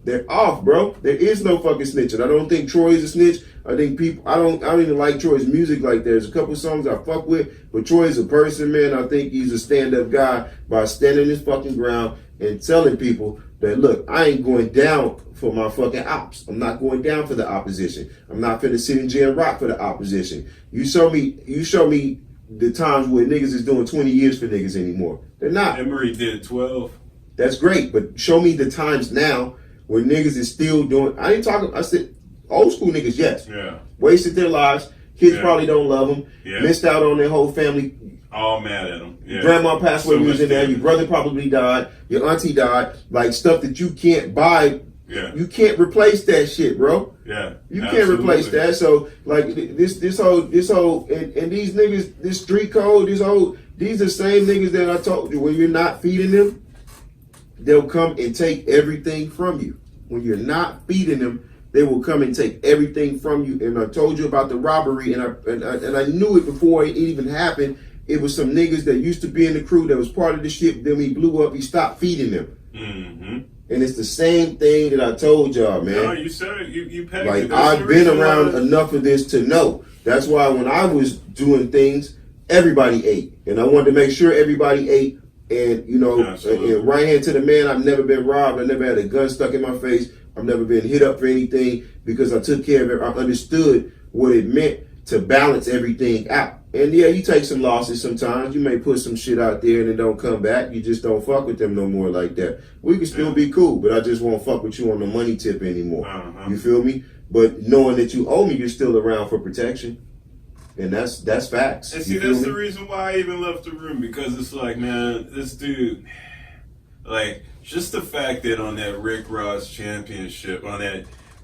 Speaker 1: They're off, bro. There is no fucking snitching. I don't think Troy is a snitch. I think I don't even like Troy's music like that. There's a couple songs I fuck with, but Troy is a person, man. I think he's a stand-up guy by standing his fucking ground and telling people that, look, I ain't going down for my fucking ops. I'm not going down for the opposition. I'm not finna sit in jail and rock for the opposition. You show me the times where niggas is doing 20 years for niggas anymore. They're not.
Speaker 2: Emery did 12.
Speaker 1: That's great, but show me the times now where niggas is still doing. I said old school niggas, yes.
Speaker 2: Yeah.
Speaker 1: Wasted their lives. Kids probably don't love them. Yeah. Missed out on their whole family.
Speaker 2: All mad at them. Yeah.
Speaker 1: Grandma passed away when you was in there. Your brother probably died. Your auntie died. Like stuff that you can't buy.
Speaker 2: Yeah.
Speaker 1: You can't replace that shit, bro.
Speaker 2: Yeah.
Speaker 1: You can't replace that. So like this whole and these niggas, this street code, these are same niggas that I told you when you're not feeding them, they'll come and take everything from you. When you're not feeding them, they will come and take everything from you. And I told you about the robbery, and I knew it before it even happened. It was some niggas that used to be in the crew that was part of the ship. Then he blew up. He stopped feeding them. Mm-hmm. And it's the same thing that I told y'all, man.
Speaker 2: No, you said it. You pegged
Speaker 1: like,
Speaker 2: it.
Speaker 1: I've been around enough of this to know. That's why when I was doing things, everybody ate. And I wanted to make sure everybody ate. And, and right hand to the man, I've never been robbed. I never had a gun stuck in my face. I've never been hit up for anything because I took care of it. I understood what it meant to balance everything out. And yeah, you take some losses sometimes. You may put some shit out there and it don't come back. You just don't fuck with them no more like that. We can still be cool, but I just won't fuck with you on the money tip anymore. Uh-huh. You feel me? But knowing that you owe me, you're still around for protection. And that's facts.
Speaker 2: And see, that's the reason why I even left the room, because it's like, man, this dude, like, just the fact that on that Rick Ross championship,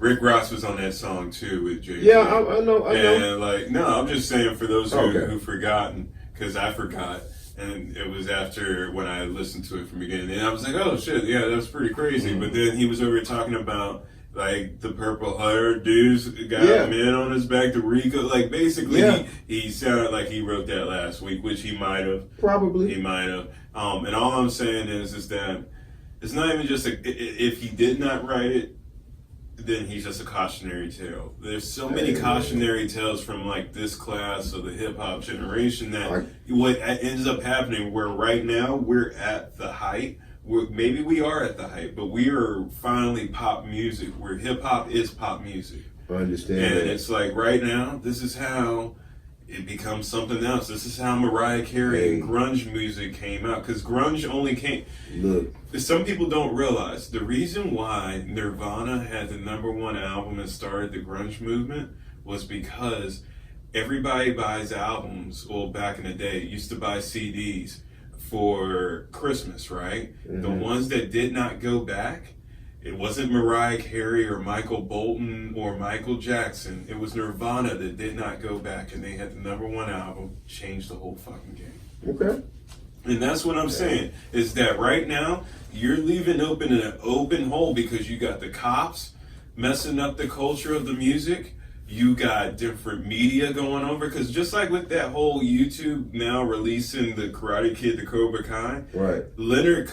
Speaker 2: Rick Ross was on that song too with Jay.
Speaker 1: Yeah, I know.
Speaker 2: And like, no, I'm just saying for those who've forgotten, because I forgot, and it was after when I listened to it from the beginning, and I was like, oh shit, yeah, that's pretty crazy. Mm-hmm. But then he was over talking about like the purple hair dudes got men on his back, the Rico, like basically he sounded like he wrote that last week, which he might have.
Speaker 1: Probably.
Speaker 2: He might have. And all I'm saying is that it's not even just if he did not write it, then he's just a cautionary tale. There's so many cautionary tales from like this class of the hip hop generation that what ends up happening where right now we're at the height. Maybe we are at the height, but we are finally pop music where hip hop is pop music.
Speaker 1: I understand.
Speaker 2: And it's like right now, this is how it becomes something else. This is how Mariah Carey and grunge music came out. Because grunge only came...
Speaker 1: Look.
Speaker 2: Some people don't realize the reason why Nirvana had the #1 album and started the grunge movement was because everybody buys albums. Well, back in the day, used to buy CDs for Christmas, right? Mm-hmm. The ones that did not go back, it wasn't Mariah Carey or Michael Bolton or Michael Jackson. It was Nirvana that did not go back, and they had the #1 album, changed the whole fucking game.
Speaker 1: Okay.
Speaker 2: And that's what I'm saying, is that right now, you're leaving open an open hole because you got the cops messing up the culture of the music. You got different media going over, because just like with that whole YouTube now releasing the Karate Kid, the Cobra Kai,
Speaker 1: right?
Speaker 2: Leor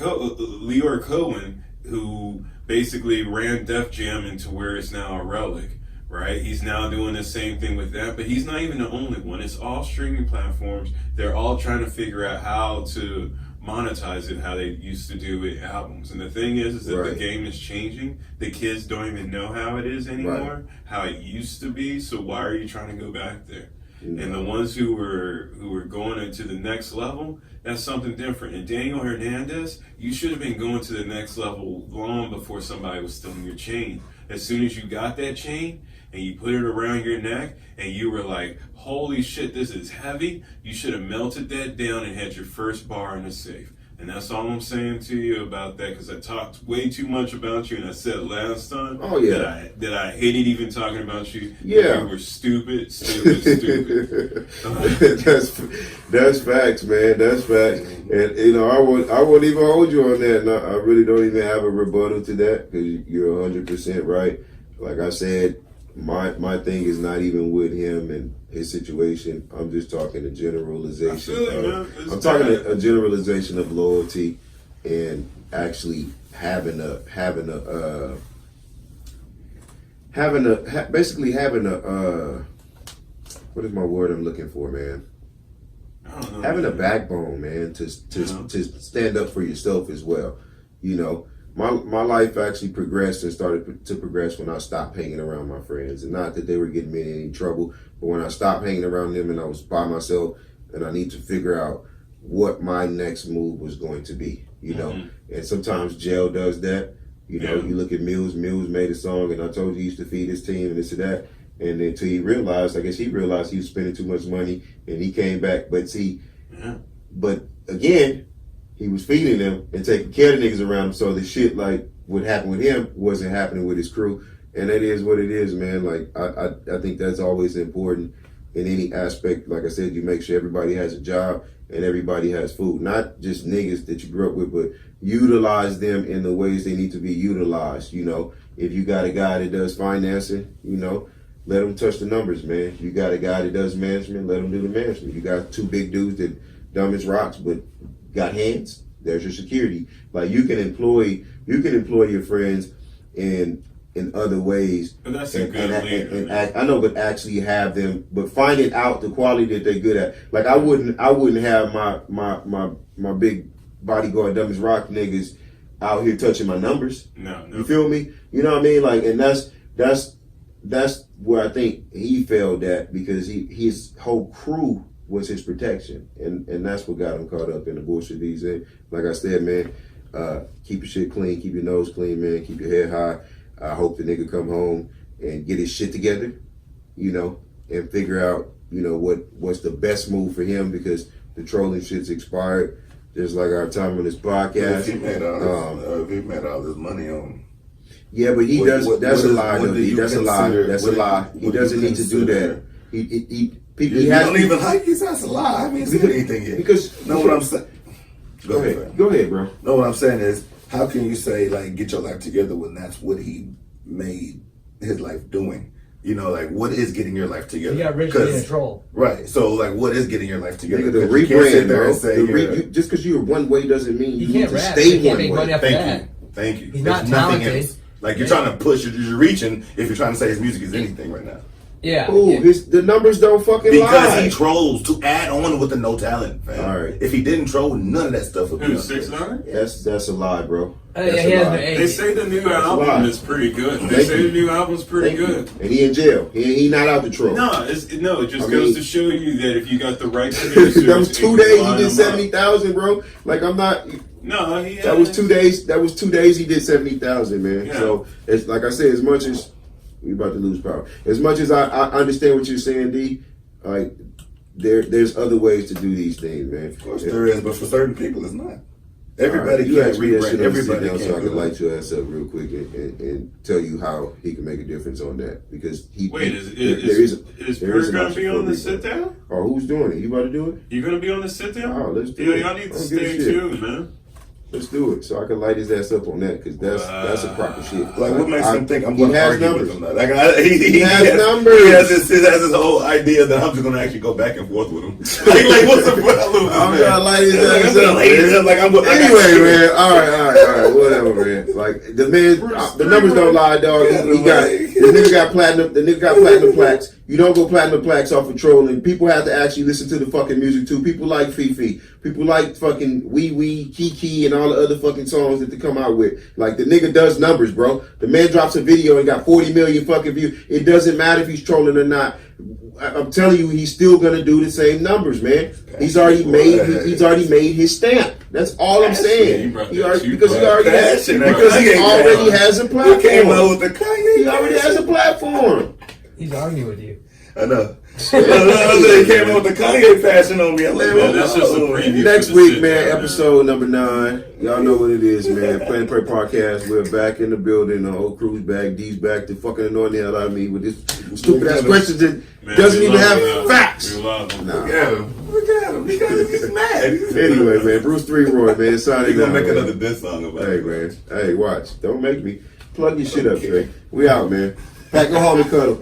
Speaker 2: Cohen, who basically ran Def Jam into where it's now a relic, right? He's now doing the same thing with that, but he's not even the only one. It's all streaming platforms. They're all trying to figure out how to monetize it, how they used to do with albums. And the thing is that the game is changing. The kids don't even know how it is anymore, how it used to be. So why are you trying to go back there? And the ones who were going into the next level, that's something different. And Daniel Hernandez, you should have been going to the next level long before somebody was stealing your chain. As soon as you got that chain and you put it around your neck and you were like, holy shit, this is heavy, you should have melted that down and had your first bar in the safe. And that's all I'm saying to you about that, because I talked way too much about you, and I said last time that I hated even talking about you.
Speaker 1: Yeah.
Speaker 2: You were stupid.
Speaker 1: That's facts, man. That's facts. And, you know, I won't even hold you on that. No, I really don't even have a rebuttal to that, because you're 100% right. Like I said, my thing is not even with him and his situation. I'm just talking a generalization. I'm talking a generalization of loyalty and actually having a what is my word I'm looking for, man? Having a backbone, man, to stand up for yourself as well. You know, my life actually progressed and started to progress when I stopped hanging around my friends. And not that they were getting me in any trouble, but when I stopped hanging around them and I was by myself and I need to figure out what my next move was going to be, you know. And sometimes jail does that. You know, you look at Mills made a song, and I told you he used to feed his team and this and that. And until he realized, I guess he realized he was spending too much money, and he came back. But see, but again, he was feeding them and taking care of the niggas around him, so the shit like what happened with him wasn't happening with his crew. And that is what it is, man. Like, I think that's always important in any aspect. Like I said, you make sure everybody has a job and everybody has food. Not just niggas that you grew up with, but utilize them in the ways they need to be utilized. You know, if you got a guy that does financing, you know, let him touch the numbers, man. You got a guy that does management, let him do the management. You got two big dudes that dumb as rocks, but got hands, there's your security. Like, you can employ your friends in other ways.
Speaker 2: But that's a good leader.
Speaker 1: I know, but actually have them, but finding out the quality that they're good at. Like, I wouldn't have my big bodyguard dumb as rock niggas out here touching my numbers. No. You feel me? You know what I mean? Like, and that's where I think he failed at, because his whole crew was his protection, and that's what got him caught up in the bullshit these days. Like I said, man, keep your shit clean, keep your nose clean, man, keep your head high. I hope the nigga come home and get his shit together, you know, and figure out, you know, what's the best move for him, because the trolling shit's expired. Just like our time on this podcast.
Speaker 4: If he made all this money on.
Speaker 1: Yeah, but he does. That's a lie. That's a lie. That's a lie. He doesn't need to do that. He
Speaker 4: don't even like his. That's a lie. I haven't said anything yet.
Speaker 1: Because
Speaker 4: know what I'm saying.
Speaker 1: Go ahead, bro.
Speaker 4: No, what I'm saying is, how can you say like get your life together when that's what he made his life doing? You know, like, what is getting your life together?
Speaker 3: You got rich in control.
Speaker 4: Right. So, like, what is getting your life together?
Speaker 1: The rebrand, bro. Just because you're one way doesn't mean you
Speaker 3: can't
Speaker 1: need to stay one way.
Speaker 4: Thank you.
Speaker 3: He's not talented.
Speaker 4: Like you're trying to push, you're reaching if you're trying to say his music is anything right now.
Speaker 3: Yeah.
Speaker 1: Ooh, the numbers don't fucking lie.
Speaker 4: Because he trolls to add on with the no talent, fam.
Speaker 1: All right.
Speaker 4: If he didn't troll, none of that stuff would be
Speaker 2: Who,
Speaker 4: on
Speaker 2: 6ix9ine?
Speaker 1: That's a lie, bro.
Speaker 3: Yeah,
Speaker 1: That's
Speaker 3: he
Speaker 1: a
Speaker 3: has
Speaker 1: lie.
Speaker 3: no age.
Speaker 2: They say the new album is pretty good. They
Speaker 1: Thank
Speaker 2: say
Speaker 1: you.
Speaker 2: the new album's pretty
Speaker 1: Thank
Speaker 2: good.
Speaker 1: you. And he in jail. He not out the troll.
Speaker 2: No, it just
Speaker 1: I
Speaker 2: goes
Speaker 1: mean-
Speaker 2: to show you that if you got the right producers,
Speaker 1: That was
Speaker 2: it
Speaker 1: 2
Speaker 2: can
Speaker 1: days. He
Speaker 2: line
Speaker 1: did
Speaker 2: them
Speaker 1: 70,000, bro. Like I'm not.
Speaker 2: up. No, he
Speaker 1: That was 2 days. That was 2 days. He did 70,000, man.
Speaker 2: Yeah.
Speaker 1: So it's like I said, as much as we about to lose power, as much as I understand what you're saying, D. Like there's other ways to do these things, man.
Speaker 4: Of course there is, but for certain people, it's not. Everybody
Speaker 1: you
Speaker 4: can't
Speaker 1: asked me that
Speaker 4: rebrand.
Speaker 1: shit.
Speaker 4: Everybody
Speaker 1: Everybody so I
Speaker 4: can't
Speaker 1: can
Speaker 4: do
Speaker 1: light
Speaker 4: it.
Speaker 1: your ass up real quick and tell you how he can make a difference on that because he.
Speaker 2: Wait,
Speaker 1: there is
Speaker 2: Pert
Speaker 1: an
Speaker 2: gonna
Speaker 1: option
Speaker 2: be
Speaker 1: for
Speaker 2: on the
Speaker 1: me.
Speaker 2: sit down?
Speaker 1: Oh, who's doing it? You about to do it?
Speaker 2: You gonna be on the sit down?
Speaker 1: Oh, let's do
Speaker 2: Yeah,
Speaker 1: it.
Speaker 2: y'all need
Speaker 1: I
Speaker 2: to
Speaker 1: don't give a
Speaker 2: stay
Speaker 1: shit.
Speaker 2: tuned, man.
Speaker 1: Let's do it so I can light his ass up on that because that's a crock of shit.
Speaker 4: Like, what makes him think I'm
Speaker 1: he
Speaker 4: going to
Speaker 1: has
Speaker 4: argue
Speaker 1: numbers.
Speaker 4: with him? Like, he
Speaker 1: has numbers.
Speaker 4: He has this whole idea that I'm just going to actually go back and forth with him. like what's the problem?
Speaker 1: I'm gonna light his ass
Speaker 4: I'm gonna
Speaker 1: up,
Speaker 4: light his
Speaker 1: man.
Speaker 4: up. Like,
Speaker 1: Anyway, man. All right, whatever, man. Like the man, the numbers don't lie, dog. He got the nigga got platinum. The nigga got platinum plaques. You don't go platinum plaques off of trolling. People have to actually listen to the fucking music too. People like Fifi. People like fucking Wee Wee, Kiki, and all the other fucking songs that they come out with. Like the nigga does numbers, bro. The man drops a video and got 40 million fucking views. It doesn't matter if he's trolling or not. I'm telling you, he's still gonna do the same numbers, man. He's already made his stamp. That's all I'm saying. Because he already has a platform.
Speaker 4: He came out with the Kanye.
Speaker 1: He already has a platform.
Speaker 3: He's arguing with you.
Speaker 4: I know. He came out with the Kanye passion on me. I'm like,
Speaker 2: Man, that's just a preview.
Speaker 1: Next
Speaker 2: for the
Speaker 1: week,
Speaker 2: sit
Speaker 1: man,
Speaker 2: down,
Speaker 1: episode number 9. Y'all know what it is, man. Planet Pert Podcast. We're back in the building. The whole crew's back. D's back to fucking annoying the hell out of me with this stupid ass questions that
Speaker 2: Man,
Speaker 1: doesn't
Speaker 2: we
Speaker 1: even
Speaker 2: love
Speaker 1: have
Speaker 2: him.
Speaker 1: facts.
Speaker 2: We love him.
Speaker 1: Nah.
Speaker 4: Look at him. He's mad.
Speaker 1: Anyway, man, Bruce Thrree-roy, man, signing
Speaker 4: He's going to
Speaker 1: out,
Speaker 4: make
Speaker 1: man.
Speaker 4: another diss song about
Speaker 1: Hey,
Speaker 4: it.
Speaker 1: man. Hey, watch. Don't make me. Plug your shit up, Trey. We out, man. Pack, go home and cuddle.